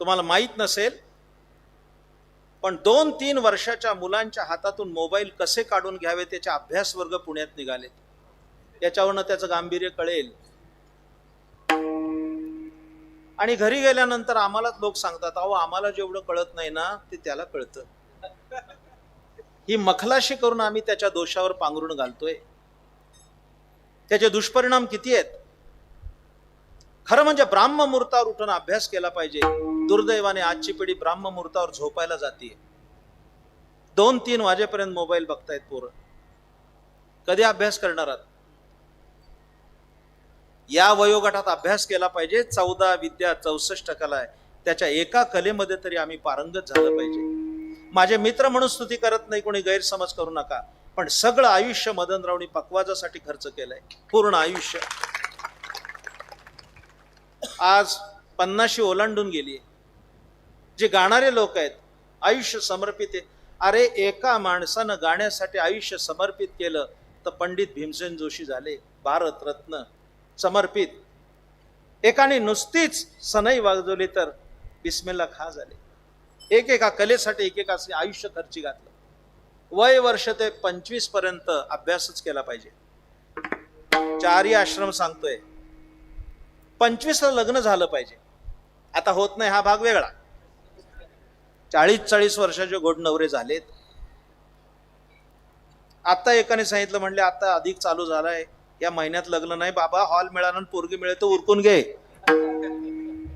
तुम्हाला माहित नसेल, पण 2-3 वर्षाच्या मुलांच्या हातातून मोबाईल कसे काढून घ्यावे त्याचे अभ्यास वर्ग पुण्यात निघाले. याच्यावरनं त्याचं गांभीर्य कळेल. आणि घरी गेल्यानंतर आम्हालाच लोक सांगतात, अहो आम्हाला जेवढं कळत नाही ना ते त्याला कळतं. ही मखलाशी करून आम्ही त्याच्या दोषावर पांघरून घालतोय. त्याचे दुष्परिणाम किती आहेत. खरं म्हणजे ब्राह्ममुहूर्तावर उठून अभ्यास केला पाहिजे. दुर्दैवाने आजची पिढी ब्राह्ममुहूर्तावर झोपायला जाते. 2-3 वाजेपर्यंत मोबाईल बघतायत पोरं. कधी अभ्यास करणार आहात. या वयोगटात अभ्यास केला पाहिजे. 14 विद्या 64 कला आहे, त्याच्या एका कलेमध्ये तरी आम्ही पारंगत झालं पाहिजे. माझे मित्र म्हणून स्तुती करत नाही, कोणी गैरसमज करू नका, पण सगळं आयुष्य मदनरावनी पकवाजासाठी खर्च केलंय. पूर्ण आयुष्य. आज 50शी ओलांडून गेली. जे गाणारे लोक आहेत आयुष्य समर्पित आहे. अरे एका माणसानं गाण्यासाठी आयुष्य समर्पित केलं तर पंडित भीमसेन जोशी झाले, भारतरत्न समर्पित. एकाने नुसतीच सनई वाजवली तर बिस्मिल्ला खा झाले. एकेका कलेसाठी एकेकाचे आयुष्य खर्ची घातलं. वय वर्ष ते 25 पर्यंत अभ्यासच केला पाहिजे. 4ही आश्रम सांगतोय. 25ला लग्न झालं पाहिजे. आता होत नाही हा भाग वेगळा. 40-40 वर्षाचे गोड नवरे झालेत. आता एकाने सांगितलं, म्हणले आता अधिक चालू झालाय, या महिन्यात लग्न नाही बाबा, हॉल मिळाला पोरगी मिळेल तर उरकून घे,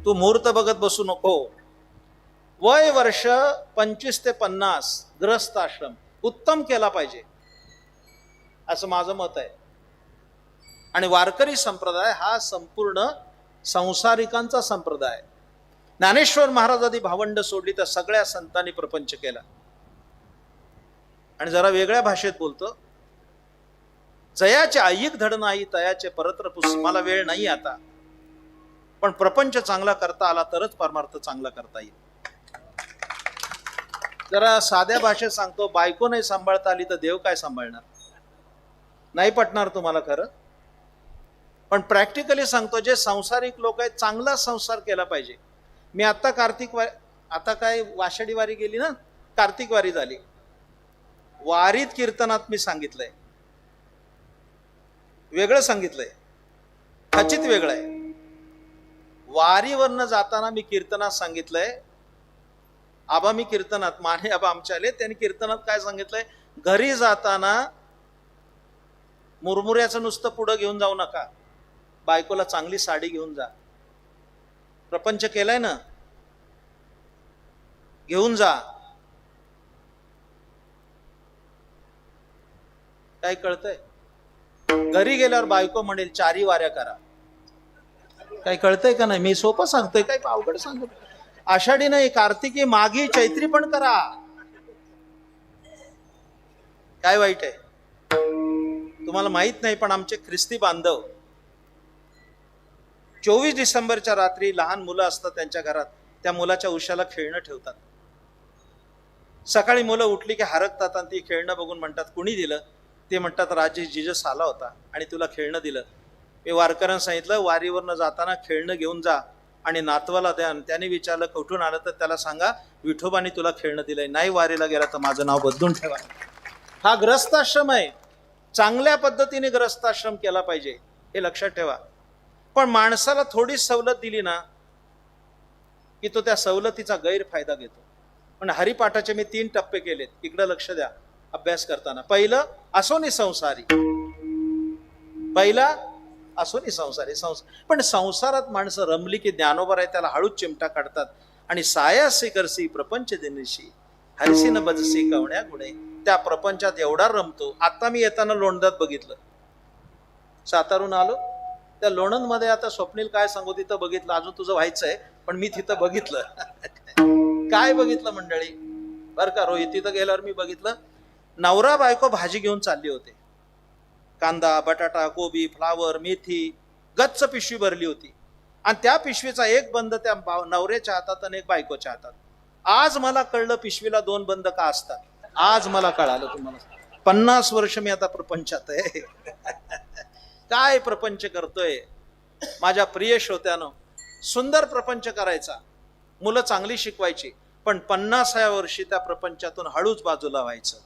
तू मुहूर्त बघत बसू नको. वय वर्ष 25 ते 50 ग्रस्त आश्रम उत्तम केला पाहिजे असं माझं मत आहे. आणि वारकरी संप्रदाय हा संपूर्ण संसारिकांचा संप्रदाय. ज्ञानेश्वर महाराज आधी भावंड सोडली तर सगळ्या संतांनी प्रपंच केला. आणि जरा वेगळ्या भाषेत बोलतो, जयाचे ऐक धड नाही तयाचे परत्र पुस. मला वेळ नाही आता, पण प्रपंच चांगला करता आला तरच परमार्थ चांगला करता येईल. जरा साध्या भाषेत सांगतो, बायको नाही सांभाळता आली तर देव काय सांभाळणार. नाही पटणार तुम्हाला खरं, पण प्रॅक्टिकली सांगतो, जे संसारिक लोक आहेत चांगला संसार केला पाहिजे. मी आता कार्तिक वारी, आता काय आषाढी वारी गेली ना, कार्तिक वारी झाली. वारीत कीर्तनात मी सांगितलंय, वेगळं सांगितलंय, खचित वेगळं आहे. वारीवरनं जाताना मी कीर्तनात सांगितलंय, आबा मी कीर्तनात, माने आबा आमचे आले, त्यांनी कीर्तनात काय सांगितलंय, घरी जाताना मुरमुऱ्याचं नुसतं पुढं घेऊन जाऊ नका, बायकोला चांगली साडी घेऊन जा. प्रपंच केलाय ना, घेऊन जा. काय कळतंय? घरी गेल्यावर बायको म्हणेल 4 वाऱ्या करा. काय कळतंय का नाही? मी सोपं सांगतोय, काय अवघड सांगतोय. आषाढी नाही, कार्तिकी, माघी, चैत्री पण करा. काय वाईट आहे? तुम्हाला माहित नाही, पण आमचे ख्रिस्ती बांधव 24 डिसेंबरच्या रात्री लहान मुलं असतात त्यांच्या घरात, त्या मुलाच्या उशाला खेळणं ठेवतात. सकाळी मुलं उठली की हरकतात आणि ती खेळणं बघून म्हणतात, कुणी दिलं? ते म्हणतात, राजे जिजस आला होता आणि तुला खेळणं दिलं. मी वारकऱ्यांना सांगितलं, वारीवरनं जाताना खेळणं घेऊन जा आणि नातवाला द्या. त्याने विचारलं कुठून आलं, तर त्याला सांगा विठोबाने तुला खेळणं दिलंय. नाही वारीला गेला तर माझं नाव बदलून ठेवा. हा ग्रस्ताश्रम आहे. चांगल्या पद्धतीने ग्रस्ताश्रम केला पाहिजे, हे लक्षात ठेवा. पण माणसाला थोडी सवलत दिली ना की तो त्या सवलतीचा गैरफायदा घेतो. पण हरिपाठाचे मी 3 टप्पे केलेत, इकडे लक्ष द्या अभ्यास करताना. पहिलं, असोनी संसारी. पहिला असोनी संसारी पण संसारात माणसं रमली की ज्ञानोबर आहे त्याला हळूच चिमटा काढतात आणि सायासी करसी प्रपंच दिनशी हरिसी न बजसी कवण्या गुणे. त्या प्रपंचात एवढा रमतो. आता मी येताना लोणंदात बघितलं, सातारून आलो, त्या लोणंद मध्ये आता स्वप्नील काय सांगू, तिथं बघितलं, अजून तुझं व्हायचंय पण मी तिथं बघितलं. काय बघितलं मंडळी, बर का रोहित, तिथं गेल्यावर मी बघितलं, नवरा बायको भाजी घेऊन चालली होते. कांदा, बटाटा, कोबी, फ्लावर, मेथी, गच्च पिशवी भरली होती. आणि त्या पिशवीचा एक बंद त्या नवऱ्याच्या हातात आणि एक बायकोच्या हातात. आज मला कळलं पिशवीला 2 बंद का असतात. आज मला कळालं. तुम्हाला 50 वर्ष मी आता प्रपंचात आहे. काय प्रपंच करतोय माझ्या प्रिय श्रोत्यानो. सुंदर प्रपंच करायचा, मुलं चांगली शिकवायची, पण 50व्या वर्षी त्या प्रपंचातून हळूच बाजूला व्हायचं.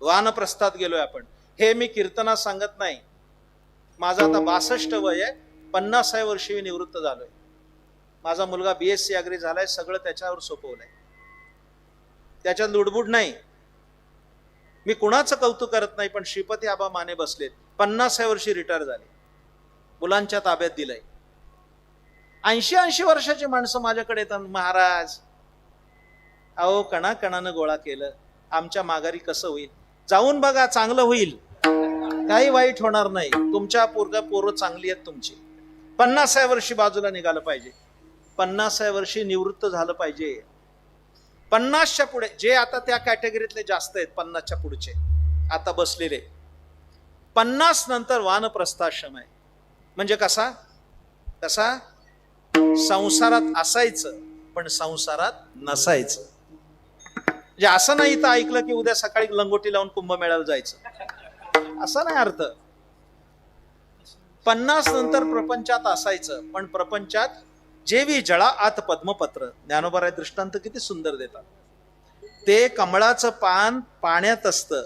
वानप्रस्थात गेलोय आपण. हे मी कीर्तनात सांगत नाही. माझं आता 62 वय आहे. 50व्या वर्षी मी निवृत्त झालोय. माझा मुलगा BSc अग्री झालाय. सगळं त्याच्यावर सोपवलंय, त्याच्यात लुडबुड नाही. मी कुणाचं कौतुक करत नाही, पण श्रीपती आबा माने बसलेत, 50व्या वर्षी रिटायर झाले, मुलांच्या ताब्यात दिलंय. 80-80 वर्षाची माणसं माझ्याकडे येतात, महाराज अहो कणाकणानं गोळा केलं, आमच्या माघारी कसं होईल? जाऊन बघा, चांगलं होईल, काही वाईट होणार नाही. तुमच्या पोरं चांगली आहेत तुमची. 50व्या वर्षी बाजूला निघालं पाहिजे, 50व्या वर्षी निवृत्त झालं पाहिजे. 50च्या पुढे जे आता त्या कॅटेगरीतले जास्त आहेत, 50च्या पुढचे आता बसलेले. 50 नंतर वानप्रस्थाश्रम आहे. म्हणजे कसा कसा संसारात असायचं पण संसारात नसायचं. म्हणजे असं नाही तर ऐकलं की उद्या सकाळी लंगोटी लावून कुंभमेळ्याला जायचं, असा नाही अर्थ. 50 नंतर प्रपंचात असायचं, पण प्रपंचात जेवी जळा आत पद्मपत्र. ज्ञानोबा दृष्टांत किती सुंदर देतात. ते कमळाचं पान पाण्यात असतं,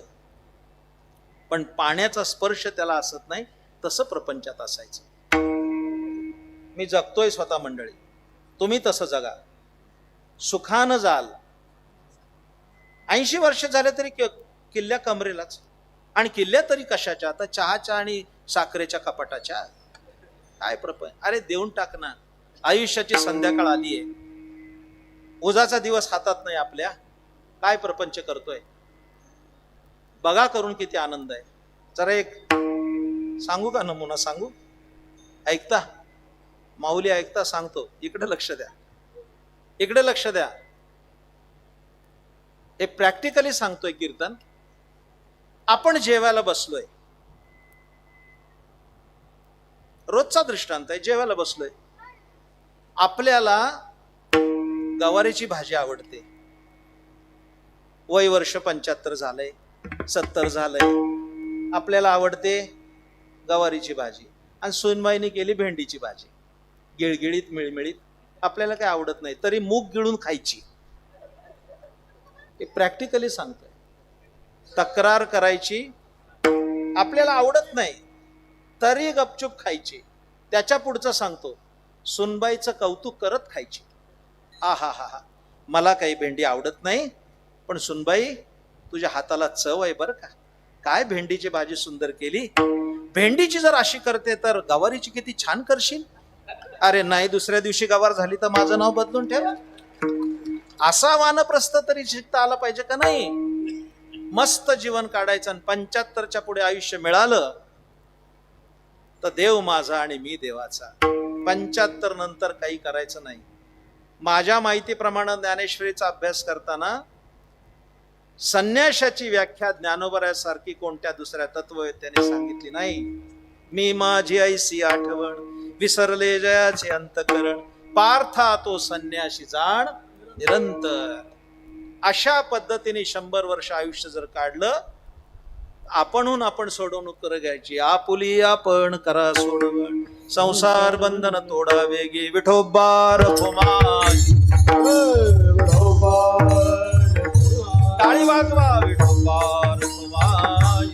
पण पाण्याचा स्पर्श त्याला असत नाही, तसं प्रपंचात असायचं. मी जगतोय स्वतः मंडळी, तुम्ही तसं जगा, सुखानं जाल. 80 वर्ष झाले तरी किल्ल्या कमरेलाच, आणि किल्ल्या तरी कशाच्या, आता चहाच्या आणि साखरेच्या कपाटाच्या. काय प्रपंच, अरे देऊन टाक ना. आयुष्याची संध्याकाळ आली आहे, उजाचा दिवस हातात नाही आपल्या, काय प्रपंच करतोय. बघा करून किती आनंद आहे. जरा एक सांगू का नमुना सांगू, ऐकता माऊली, ऐकता, सांगतो, इकडे लक्ष द्या, इकडे लक्ष द्या. हे प्रॅक्टिकली सांगतोय कीर्तन. आपण जेवायला बसलोय, रोजचा दृष्टांत आहे, जेवायला बसलोय, आपल्याला गवारीची भाजी आवडते, वय वर्ष 75 झालंय, 70 झालंय, आपल्याला आवडते गवारीची भाजी, आणि सुनबाईने केली भेंडीची भाजी, गिळगिळीत मिळमिळीत, आपल्याला काय आवडत नाही, तरी मूग गिळून खायची. हे प्रॅक्टिकली सांगतोय. तक्रार करायची, आपल्याला आवडत नाही तरी गपचूप खायची. त्याच्या पुढचं सांगतो, सुनबाईचं कौतुक करत खायची. हा हा हा हा, मला काही भेंडी आवडत नाही, पण सुनबाई तुझ्या हाताला चव आहे बरं का, काय भेंडीची भाजी सुंदर केली, भेंडीची जर अशी करते तर गवारीची किती छान करशील. अरे नाही, दुसऱ्या दिवशी गवार झाली तर माझं नाव बदलून ठेवा. असा वानप्रस्थ तरी शिकता आला पाहिजे का नाही. मस्त जीवन काढायचं, आणि 75च्या पुढे आयुष्य मिळालं तर देव माझा आणि मी देवाचा. 75 नंतर काही करायचं नाही. माझ्या माहितीप्रमाणे ज्ञानेश्वरीचा अभ्यास करताना संन्याशाची व्याख्या ज्ञानोबरासारखी कोणत्या दुसऱ्या तत्ववेत्याने सांगितली नाही. मी माझी ऐसी आठवण, विसरले जयाचे अंतकरण, पार्था तो संन्याशी जाण निरंतर. अशा पद्धतीने 100 वर्ष आयुष्य जर काढलं, आपणहून आपण सोडवणूक घ्यायची. आपुली आपण करा सोडवण, संसार बंधन तोडा वेगे, विठोबार भोमाई. टाळी वाजवा, विठोबार भोमाई.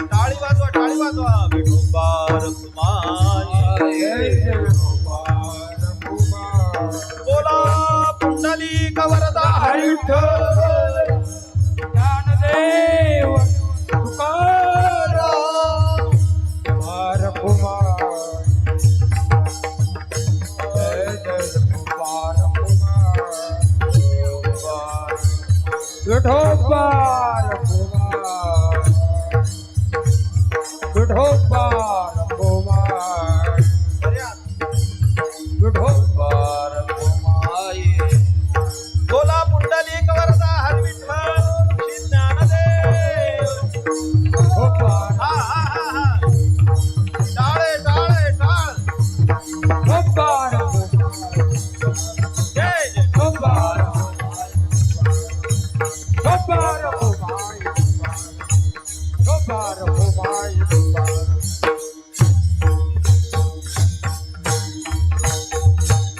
टाळी वाजवा, टाळी वाजवा, विठोबार भोमाई. बोला पुंडलिक वरदा विठ्ठल ज्ञानदेव तुकाराम कुमार कुमार, जय जय कुमार कुमार, विठोबार कुमार, विठोबार कुमार, विठोबार कुमार. बोला पुंडलिक वरदा हर विठ्ठल श्री ज्ञानदेव. हा हा हा हा, टाळे टाळे टाळ. विठोबार जय जय. विठोबार विठोबार कुमार, विठोबार कुमार.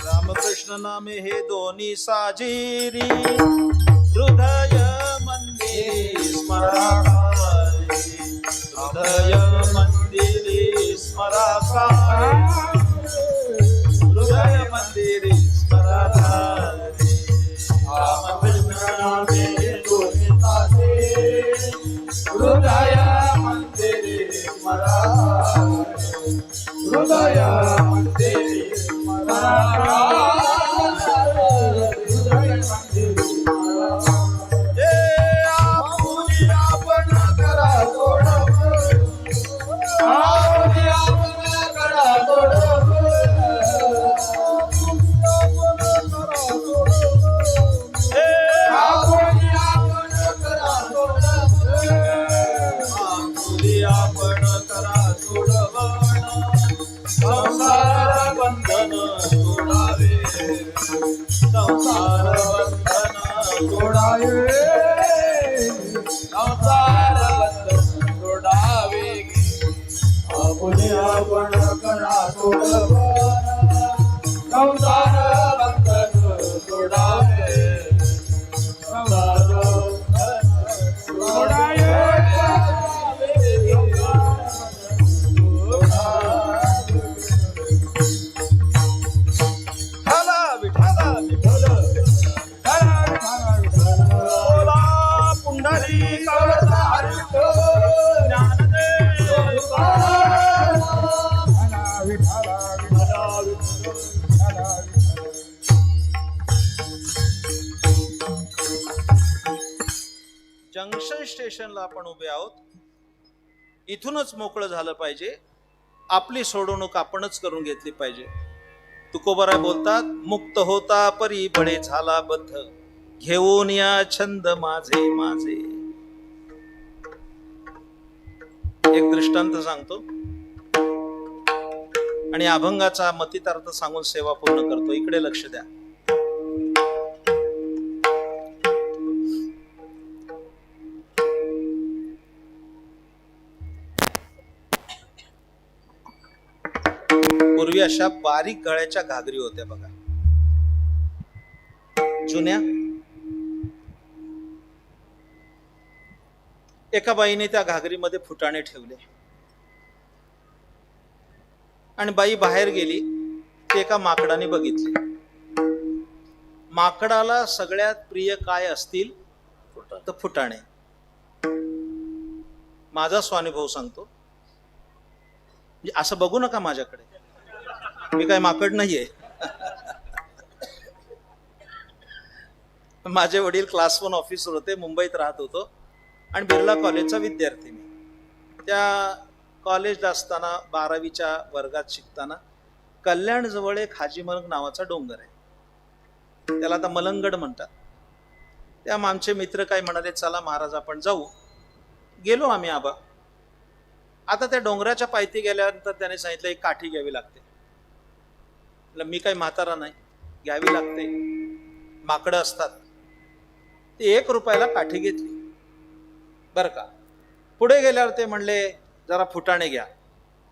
रामकृष्ण नामे हे दोन्ही साजिरी, हृदय मंदिरी स्मराकारी, हृदय मंदिरी स्मराकारी, हृदय मंदिरी स्मराकारी. रामकृष्ण नामे हे दोन्ही साजिरी, हृदय मंदिरी स्मराकारी, हृदय मंदिरी संसार बंधन तोडावे, संसार बंधन तोडावे, संसार बंधन तोडावे. आपण आपण करा सोडवण, संसार बंधन तोडावे, संसार बंधन तोडावे. स्टेशनला आपण उभे आहोत. इथूनच मोकळं झालं पाहिजे. आपली सोडवणूक आपणच करून घेतली पाहिजे. तुकोबाराय बोलतात, मुक्त होता परी बळे झाला बद्ध, घेऊन या छंद माझे माझे. एक दृष्टांत सांगतो आणि अभंगाचा मतितार्थ सांगून सेवा पूर्ण करतो. इकडे लक्ष द्या. पूर्वी अशा बारीक गळ्याच्या घागरी होत्या बघा, जुन्या. एका बाईने त्या घागरीमध्ये फुटाणे ठेवले आणि बाई बाहेर गेली. ते एका माकडाने बघितले. माकडाला सगळ्यात प्रिय काय असतील तर फुटाणे. माझा स्वानुभव सांगतो. म्हणजे असं बघू नका माझ्याकडे, मी काय माकड नाहीये. माझे वडील क्लास 1 ऑफिसर होते, मुंबईत राहत होतो आणि बिर्ला कॉलेजचा विद्यार्थी मी. त्या कॉलेजला असताना 12वीच्या वर्गात शिकताना कल्याण जवळ एक हाजी मलंग नावाचा डोंगर आहे. त्याला आता मलंगड म्हणतात. त्या आमचे मित्र काय म्हणाले, चला महाराज आपण जाऊ. गेलो आम्ही आबा. आता त्या डोंगराच्या पायथी गेल्यानंतर त्याने सांगितलं एक काठी घ्यावी लागते. मी काही म्हातारा नाही, घ्यावी लागते. माकडं असतात. ते 1 रुपयाला काठी घेतली बर का. पुढे गेल्यावर ते म्हणले जरा फुटाणे घ्या.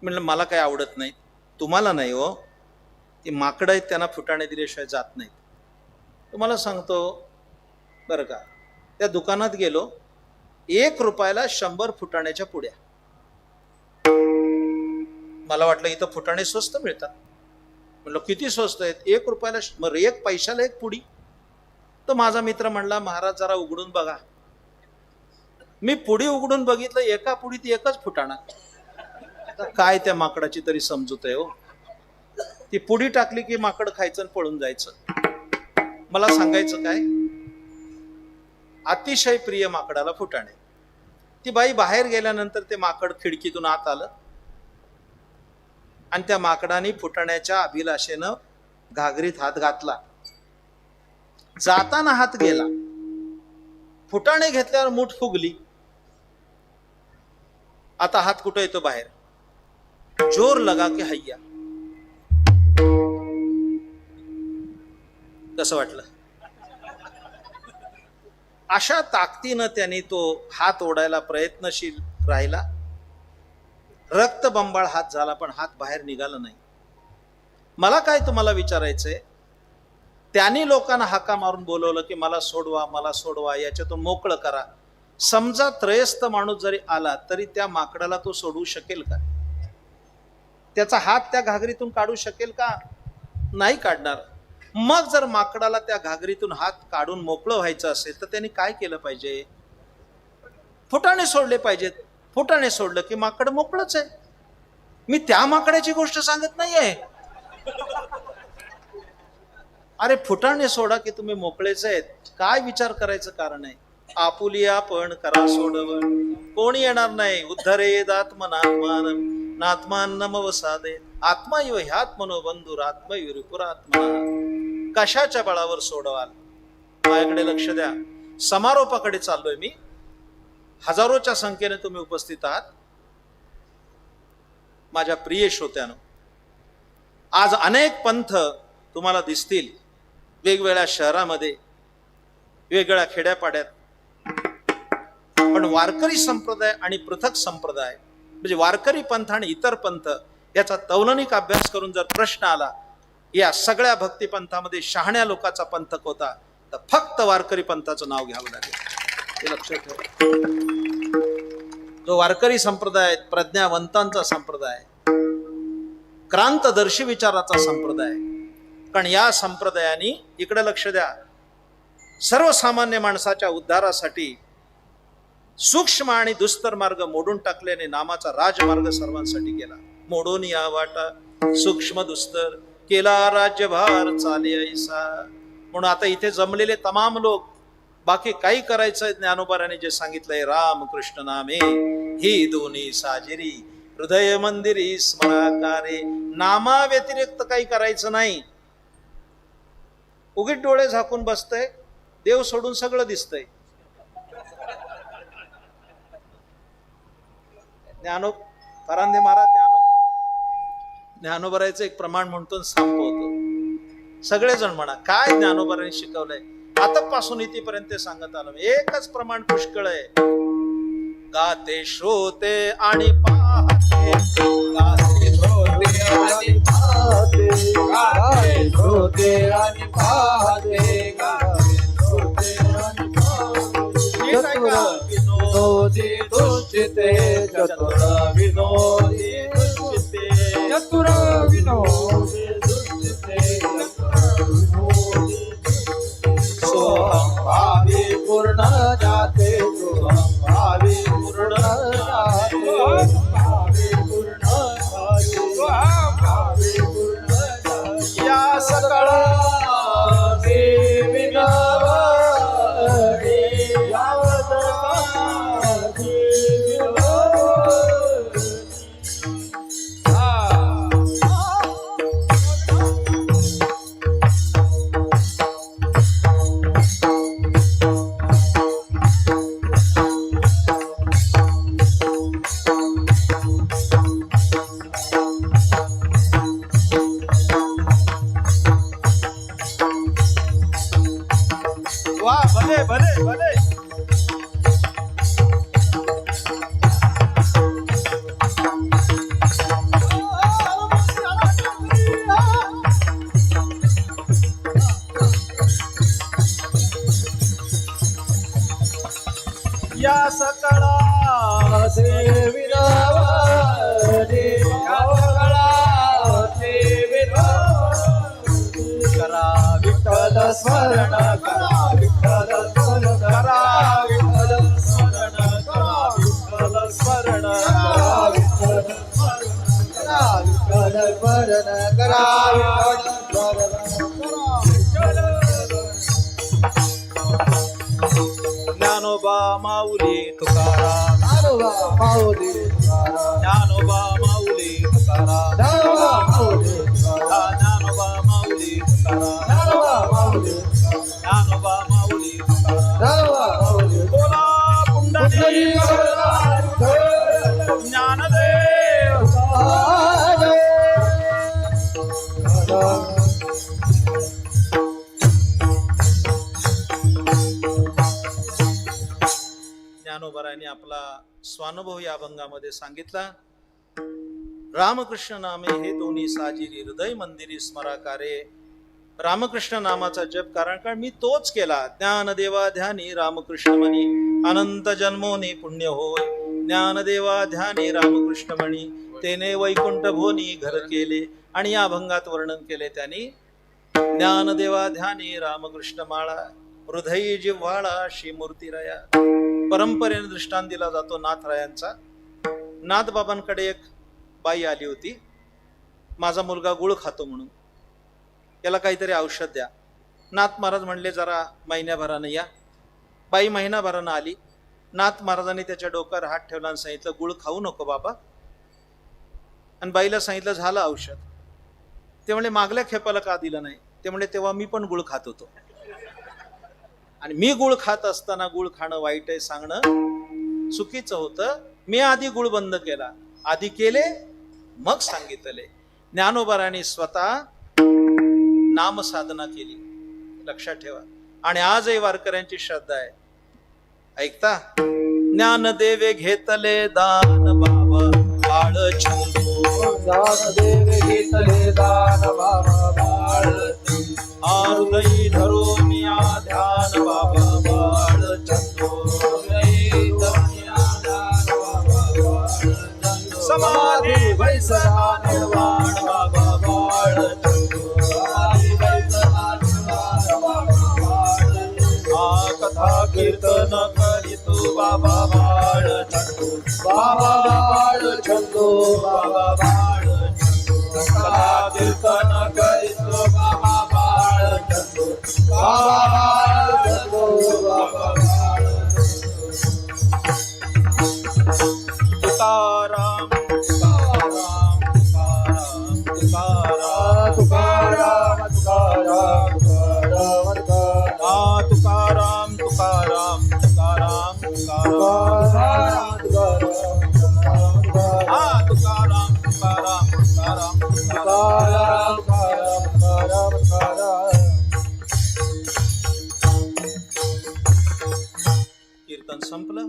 म्हणलं मला काही आवडत नाही. तुम्हाला नाही हो, ती माकडं आहेत, त्यांना फुटाणे दिल्याशिवाय जात नाहीत. तुम्हाला सांगतो बरं का. त्या दुकानात गेलो. 1 रुपयाला 100 फुटाण्याच्या पुड्या. मला वाटलं इथं फुटाणे स्वस्त मिळतात. म्हणलं किती स्वस्त आहेत? 1 रुपयाला, 1 पैशाला 1 पुडी. तर माझा मित्र म्हणला महाराज जरा उघडून बघा. मी पुडी उघडून बघितलं, एका पुडीत 1च फुटाणा. काय त्या माकडाची तरी समजूत आहे हो. ती पुडी टाकली की माकड खायचं आणि पळून जायचं. मला सांगायचं काय, अतिशय प्रिय माकडाला फुटाणे. ती बाई बाहेर गेल्यानंतर ते माकड खिडकीतून आत आलं आणि त्या माकडाने फुटाण्याच्या अभिलाषेनं घागरीत हात घातला. जाताना हात गेला. फुटाणे घेतल्यावर मूठ फुगली. आता हात कुठं येतो बाहेर. जोर लगा के हैया. कसं वाटलं? अशा ताकदीनं त्यांनी तो हात ओढायला प्रयत्नशील राहिला. रक्तबंबाळ हात झाला पण हात बाहेर निघाला नाही. मला काय तुम्हाला विचारायचंय, त्यांनी लोकांना हाका मारून बोलवलं की मला सोडवा, मला सोडवा, याच्यातून मोकळं करा. समजा त्रयस्थ माणूस जरी आला तरी त्या माकडाला तो सोडवू शकेल का? त्याचा हात त्या घागरीतून काढू शकेल का? नाही काढणार. मग जर माकडाला त्या घागरीतून हात काढून मोकळं व्हायचं असेल तर त्यांनी काय केलं पाहिजे? फुटाणे सोडले पाहिजेत. फुटाणे सोडलं की माकड मोकळंच आहे. मी त्या माकडाची गोष्ट सांगत नाहीये. अरे फुटाणे सोडा की तुम्ही मोकळेच आहेत. काय विचार करायचं कारण आहे? आपुली आपण करा सोडवण, कोणी येणार नाही. उद्धरेद आत्मनात्मान नात्मान नमवसादे आत्मायव ह्यात्मनो बंधुर आत्मयुरिपुरात्मा. कशाच्या बळावर सोडवाल? माझ्याकडे लक्ष द्या. समारोपाकडे चाललोय मी. हजारोच्या संख्येने तुम्ही उपस्थित आहात. माझ्या प्रिय श्रोत्यानो, आज अनेक पंथ तुम्हाला दिसतील वेगवेगळ्या शहरामध्ये, वेगवेगळ्या खेड्यापाड्यात. पण वारकरी संप्रदाय आणि पृथक संप्रदाय म्हणजे वारकरी पंथ आणि इतर पंथ याचा तौलनिक अभ्यास करून जर प्रश्न आला, या सगळ्या भक्तिपंथामध्ये शहाण्या लोकांचा पंथ होता, तर फक्त वारकरी पंथाचं नाव घ्यावं लागेल. हे लक्षात ठेवा. जो वारकरी संप्रदाय प्रज्ञावंतांचा संप्रदाय, क्रांतदर्शी विचाराचा संप्रदाय. कारण या संप्रदायाने, इकडे लक्ष द्या, सर्वसामान्य माणसाच्या उद्धारासाठी सूक्ष्म आणि दुस्तर मार्ग मोडून टाकल्याने नामाचा राजमार्ग सर्वांसाठी केला. मोडून या वाटा सूक्ष्म दुस्तर केला राज्यभार चाले ऐसा. म्हणून आता इथे जमलेले तमाम लोक बाकी काही करायचंय ज्ञानोबाराने जे सांगितलंय राम कृष्ण नामे ही दोन्ही साजिरी हृदय मंदिरी स्मराकारे. नामा व्यतिरिक्त काही करायचं नाही. उगीच डोळे झाकून बसतय, देव सोडून सगळं दिसतंय. फरांदे महाराज ज्ञानोबरायचं एक प्रमाण म्हणतो संपवतो. सगळेजण म्हणा काय ज्ञानोबरांनी शिकवलंय आतापासून इथेपर्यंत सांगत आलो. एकच प्रमाण पुष्कळ आहे. गाते श्रोते आणि पाहते, गाते श्रोते आणि पाहते, गाते श्रोते आणि पाहते, गाते श्रोते आणि पाहते. विनोदी दुष्टिते, चतुर विनोदी दुष्टिते, चतुर विनोदी दुष्टिते, सोहम भावी पूर्ण जाते, सोहम भावी पूर्ण जाते, भावी पूर्ण जाते, भावी पूर्ण जाते. या सकळा देवी नवडी, यावत देवी नवडी. वा भले भले भले. या सकळा देवी नवडी, यावत देवी नवडी. करा विठ्ठल स्मरण करा, विठ्ठल स्मरण करा, विठ्ठल स्मरण करा, विठ्ठल स्मरण करा, विठ्ठल स्मरण करा, विठ्ठल स्मरण करा, विठ्ठल स्मरण करा. ज्ञानोबा माऊली तुकाराम, ज्ञानोबा माऊली तुकाराम, ज्ञानोबा माऊली तुकाराम, ज्ञानोबा माऊली तुकाराम, ज्ञानोबा माऊली तुकाराम, ज्ञानोबा माऊली तुकाराम, ज्ञानोबा माऊली तुकाराम. ज्ञानोबा माऊली बोला पुंडलिक ज्ञानदेव. ज्ञानोबरांनी आपला स्वानुभव या अभंगामध्ये सांगितला. रामकृष्ण नामे हे दोन्ही साजिरी हृदय मंदिरी स्मराकारे. रामकृष्ण नामाचा जप कारण मी तोच केला. ज्ञानदेवा ध्यानी रामकृष्ण मनी अनंत जन्मोनी पुण्य होय. ज्ञानदेवा ध्यानी रामकृष्ण मणी तेने वैकुंठ भोनी घर केले. आणि या अभंगात वर्णन केले त्यांनी. ज्ञानदेवा ध्यानी रामकृष्ण माळा हृदयी जिव्हाळा श्री मूर्तीराया. परंपरेने दृष्टांत दिला जातो नाथरायांचा. नाथबाबांकडे एक बाई आली होती. माझा मुलगा गुळ खातो म्हणून, याला काहीतरी औषध द्या. नाथ महाराज म्हणले जरा महिन्याभरानं या. बाई महिनाभरानं आली. नाथ महाराजांनी त्याच्या डोक्यावर हात ठेवला आणि सांगितलं गुळ खाऊ नको बाबा. आणि बाईला सांगितलं झालं औषध. ते म्हणले मागल्या खेपाला का दिलं नाही. ते म्हणले तेव्हा मी पण गुळ खात होतो आणि मी गुळ खात असताना गुळ खाणं वाईट आहे सांगणं चुकीचं होतं. मी आधी गुळ बंद केला. आधी केले मग सांगितले. ज्ञानोबारांनी स्वतः नामसाधना केली. लक्षात ठेवा. आणि आजही वारकऱ्यांची श्रद्धा आहे. ऐकता. ज्ञानदेवे घेतले दान बाबा बाळ छंदो. ज्ञानदेव घेतले दान बाबा बाळ हृदयी धरून या ध्यान बाबा बाळ छंदो. समाधी वैसला निर्वाण बाबा बाळ छंदो. कथा कीर्तन करीतो बाबा बाळ छंदो. बाबा बाळ छंदो, बाबा बाळ छंदो. कथा कीर्तन करीतो बाबा बाळ छंदो. बाबा बाळ छंदो, बाबा तुकाराम तुकाराम तुकाराम तुकाराम तुकाराम तुकाराम तुकाराम तुकाराम तुकाराम तुकाराम कीर्तन संपलं.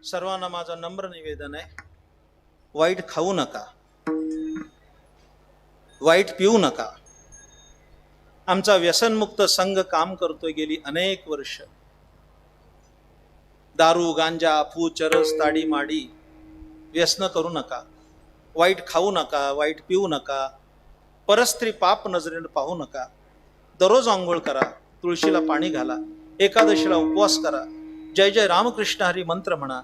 सर्वांना माझं नम्र निवेदन आहे, वाईट खाऊ नका, वाईट पिऊ नका. आमचा व्यसनमुक्त संघ काम करतोय गेली अनेक वर्ष. दारू, गांजा, अफू, चरस, ताडी माडी व्यसन करू नका, वाईट खाऊ नका, वाईट पिऊ नका, परस्त्री पाप नजरेने पाहू नका. दररोज आंघोळ करा, तुळशीला पाणी घाला, एकादशीला उपवास करा, जय जय रामकृष्ण हरी मंत्र म्हणा,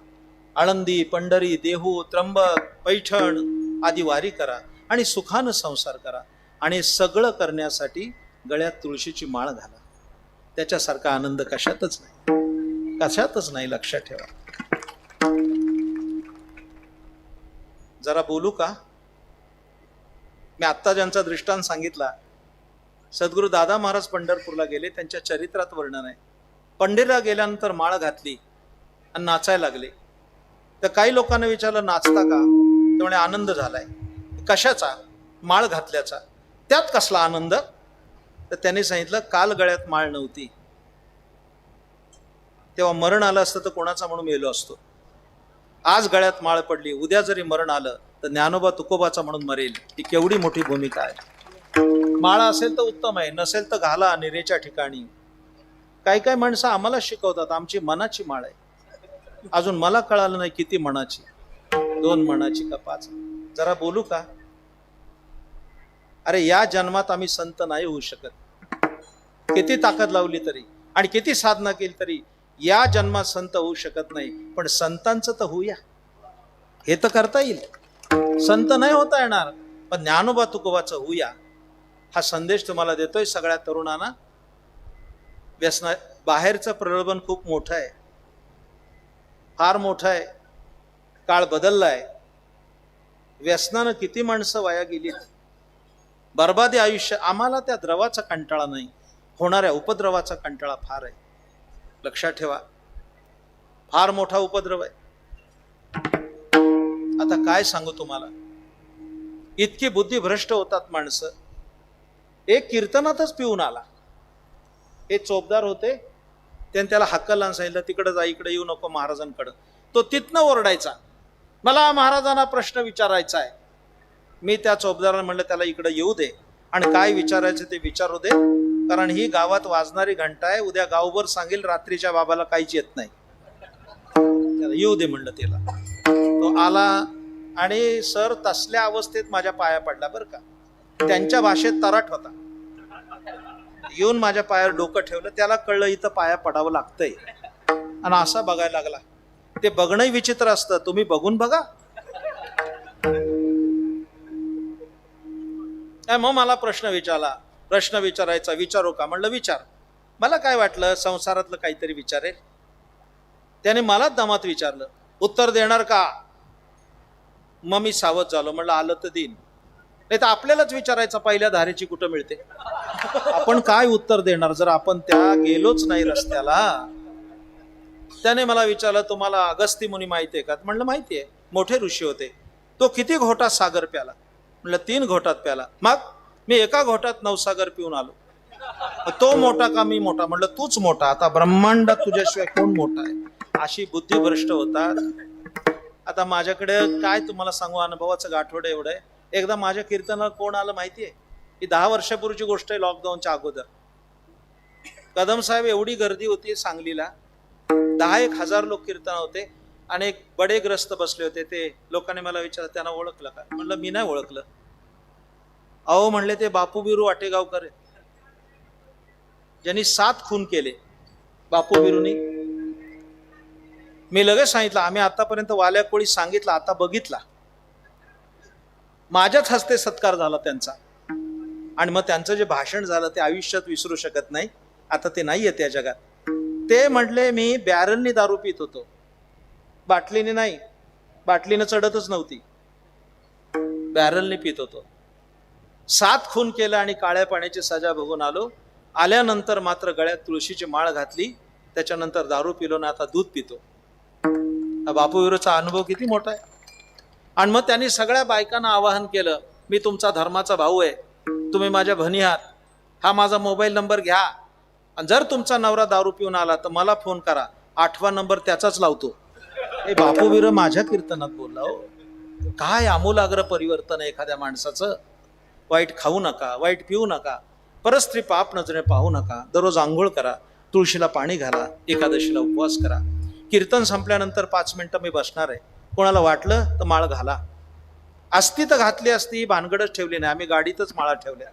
आळंदी, पंढरी, देहू, त्र्यंबक, पैठण आदी वारी करा आणि सुखानं संसार करा. आणि सगळं करण्यासाठी गळ्यात तुळशीची माळ घाला. त्याच्यासारखा आनंद कशातच नाही, कशातच नाही, लक्षात ठेवा. जरा बोलू का? मी आत्ता ज्यांचा दृष्टांत सांगितला, सद्गुरू दादा महाराज पंढरपूरला गेले, त्यांच्या चरित्रात वर्णन आहे. पंढरीला गेल्यानंतर माळ घातली आणि नाचायला लागले. तर काही लोकांना विचारलं, नाचता का? ते म्हणे आनंद झालाय. कशाचा? माळ घातल्याचा. त्यात कसला आनंद? तर त्यांनी सांगितलं, काल गळ्यात माळ नव्हती तेव्हा मरण आलं असतं तर कोणाचा म्हणून मेलो असतो. आज गळ्यात माळ पडली, उद्या जरी मरण आलं तर ज्ञानोबा तुकोबाचा म्हणून मरेल. ही केवढी मोठी भूमिका आहे. माळा असेल तर उत्तम आहे, नसेल तर घाला निरेच्या ठिकाणी. काही काही माणसं आम्हाला शिकवतात आमची मनाची माळ आहे. अजून मला कळालं नाही किती मनाची, 2 मनाची का 5. जरा बोलू का? अरे या जन्मात आम्ही संत नाही होऊ शकत. किती ताकद लावली तरी आणि किती साधना केली तरी या जन्मात संत होऊ शकत नाही. पण संतांचं तर होऊया, हे तर करता येईल. संत नाही होता येणार, पण ज्ञानोबा तुकोबाचं होऊया. हा संदेश तुम्हाला देतोय सगळ्या तरुणांना. व्यसना बाहेरचं प्रलोभन खूप मोठं आहे, फार मोठं आहे. काळ बदललाय. व्यसनानं किती माणसं वाया गेली, बर्बादी आयुष्य. आम्हाला त्या द्रवाचा कंटाळा नाही, होणाऱ्या उपद्रवाचा कंटाळा फार आहे. लक्षात ठेवा, फार मोठा उपद्रव आहे. आता काय सांगू तुम्हाला, इतकी बुद्धी भ्रष्ट होतात माणसं. एक कीर्तनातच पिऊन आला. हे चोपदार होते, त्याने त्याला हक्कला सांगितलं, तिकडे जा, इकडे येऊ नको महाराजांकडं. तो तिथनं ओरडायचा, मला महाराजांना प्रश्न विचारायचा आहे. मी त्या चोपदाराला म्हणलं, त्याला इकडे येऊ दे आणि काय विचारायचं ते विचारू दे, कारण ही गावात वाजणारी घंटा आहे. उद्या गावभर सांगेल रात्रीच्या बाबाला काहीच येत नाही. त्याला येऊ दे म्हणलं. त्याला तो आला आणि सर तसल्या अवस्थेत माझ्या पाया पडला बरं का. त्यांच्या भाषेत तराट होता. येऊन माझ्या पायावर डोकं ठेवलं. त्याला कळलं इथं पाया पडावं लागतंय आणि असा बघायला लागला. ते बघणंही विचित्र असतं, तुम्ही बघून बघा. मग मला प्रश्न विचारायचा, विचारू का? म्हणलं विचार. मला काय वाटलं संसारातलं काहीतरी विचारेल. त्याने मलाच दमात विचारलं, उत्तर देणार का? मग मी सावध झालो. म्हणलं आलं तर देईन, नाही तर आपल्यालाच विचारायचं, पहिल्या धारेची कुठं मिळते. आपण काय उत्तर देणार जर आपण त्या गेलोच नाही रस्त्याला. त्याने मला विचारलं, तुम्हाला अगस्ती मुनी माहिती आहे का? म्हणलं माहिती आहे, मोठे ऋषी होते. तो किती घोटात सागर प्याला? म्हणलं 3 घोटात प्याला. मग मी एका घोटात 9 सागर पिऊन आलो. तो मोठा का मी मोठा? म्हणलं तूच मोठा. आता ब्रह्मांडात तुझ्याशिवाय कोण मोठा आहे? अशी बुद्धी भ्रष्ट होतात. आता माझ्याकडे काय तुम्हाला सांगू, अनुभवाचं गाठोडं एवढं आहे. एकदा माझ्या कीर्तनाला कोण आलं माहिती आहे? ही 10 वर्षापूर्वीची गोष्ट आहे, लॉकडाऊनच्या अगोदर. कदम साहेब एवढी गर्दी होती सांगलीला, 10-1 हजार लोक कीर्तन होते आणि एक बडे ग्रस्त बसले होते. ते लोकांनी मला विचारलं, त्यांना ओळखलं का? म्हणलं मी नाही ओळखलं. अहो म्हणले, ते बापू बिरू वाटेगावकर आहेत, ज्यांनी 7 खून केले. बापू बिरूनी. मी लगेच सांगितलं, आम्ही आतापर्यंत वाल्या कोळी सांगितलं, आता बघितला. माझ्याच हस्ते सत्कार झाला त्यांचा. आणि मग त्यांचं जे भाषण झालं ते आयुष्यात विसरू शकत नाही. आता ते नाहीये त्या जगात. ते म्हटले, मी बॅरलनी दारू पित होतो, बाटलीने नाही. बाटलीनं चढतच नव्हती. बॅरलने पित होतो. 7 खून केलं आणि काळ्या पाण्याची सजा भोगून आलो. आल्यानंतर मात्र गळ्यात तुळशीची माळ घातली. त्याच्यानंतर दारू पिलो ना आता दूध पितो. हा बापूविरोचा अनुभव किती मोठा आहे. आणि मग त्यांनी सगळ्या बायकांना आवाहन केलं, मी तुमचा धर्माचा भाऊ आहे, तुम्ही माझ्या भनी आहात, हा माझा मोबाईल नंबर घ्या आणि जर तुमचा नवरा दारू पिऊन आला तर मला फोन करा, 8वा नंबर त्याचाच लावतो. हे बापूवीर माझ्या कीर्तनात बोलला हो. काय आमूलाग्र परिवर्तन आहे एखाद्या माणसाचं. वाईट खाऊ नका, वाईट पिऊ नका, परस्त्री पाप नजरे पाहू नका, दररोज आंघोळ करा, तुळशीला पाणी घाला, एकादशीला उपवास करा. कीर्तन संपल्यानंतर 5 मिनिटं मी बसणार आहे, कोणाला वाटलं तर माळ घाला. असती तर घातली असती, भानगडच ठेवली नाही, आम्ही गाडीतच माळा ठेवल्या.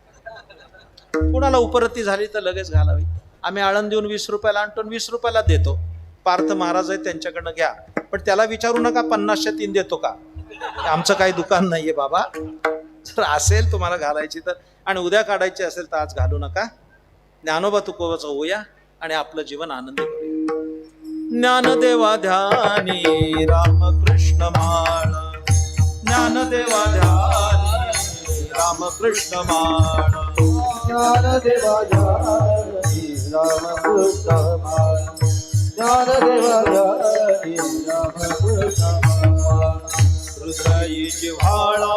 कोणाला उपरती झाली तर लगेच घालावी. आम्ही आळंद देऊन 20 रुपयाला आणतो, 20 रुपयाला देतो. पार्थ महाराज आहे त्यांच्याकडनं घ्या, पण त्याला विचारू नका 50च्या 3 देतो का. आमचं काही दुकान नाहीये बाबा. जर असेल तुम्हाला घालायची तर, आणि उद्या काढायची असेल तर आज घालू नका. ज्ञानोबा तुकोबाचं होऊया आणि आपलं जीवन आनंदी करूया. ज्ञानदेवा ध्यानी रामकृष्ण माळ, ज्ञानदेवा ध्यानी रामकृष्ण माळ, ज्ञानदेवा ध्यानी रामकृष्ण माळ, ज्ञानदेवा ध्यानी रामकृष्ण माळ. हृदयी व्हाळा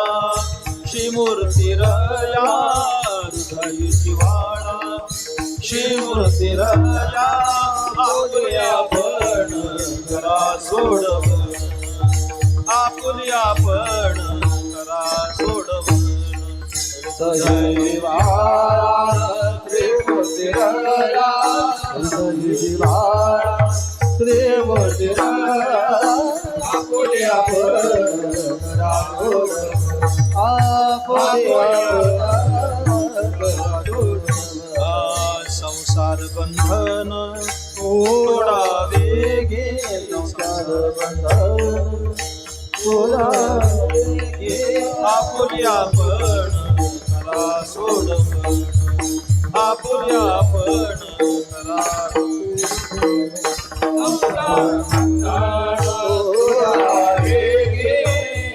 श्रीमूर्ती रया, हृदयी व्हाळा श्रीमूर्ती रया. आपुल्या पण करा सोडवण, आपुल्या पण करा सोडवण. हृदयी व्हाळा श्रीमूर्ती रया, हृदयी व्हाळा श्रीमूर्ती रया. आपुल्या पण करा सोडवण, आपुल्या करा सोडवण. संसार बंधन सोडावे गे, संसार बंधन सोडावे गे. आपुल्या पण करा सोडवण, आपुल्या पण करा सोडावे गे,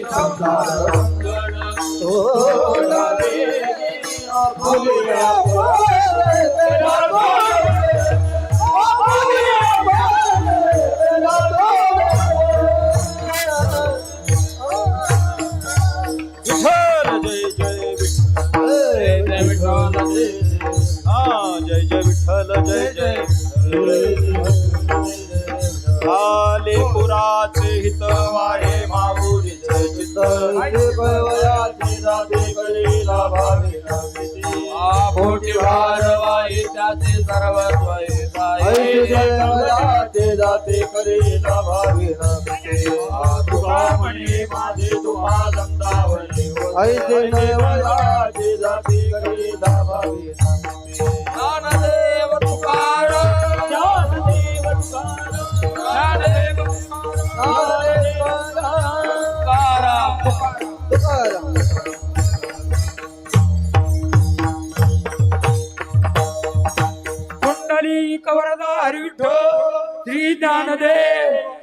संसार बंधन सोडावे गे. आपुल्या जय जय विठ्ठल, जय जय आले पुराचे हित वाहे माऊलीचे चित. मोठी वारवाई त्याचे सर्वस्व जाते जाते करी लाभावी नमते. तुकामणी माझे तुम्हा दंडावली, ऐसे जाते जाते करी लाभावी नमते. ज्ञानदेव तुकाराम, ज्ञानदेव तुकाराम, ज्ञानदेव तुकाराम. कुंडली कवरदार विठ्ठल श्री ज्ञानदेव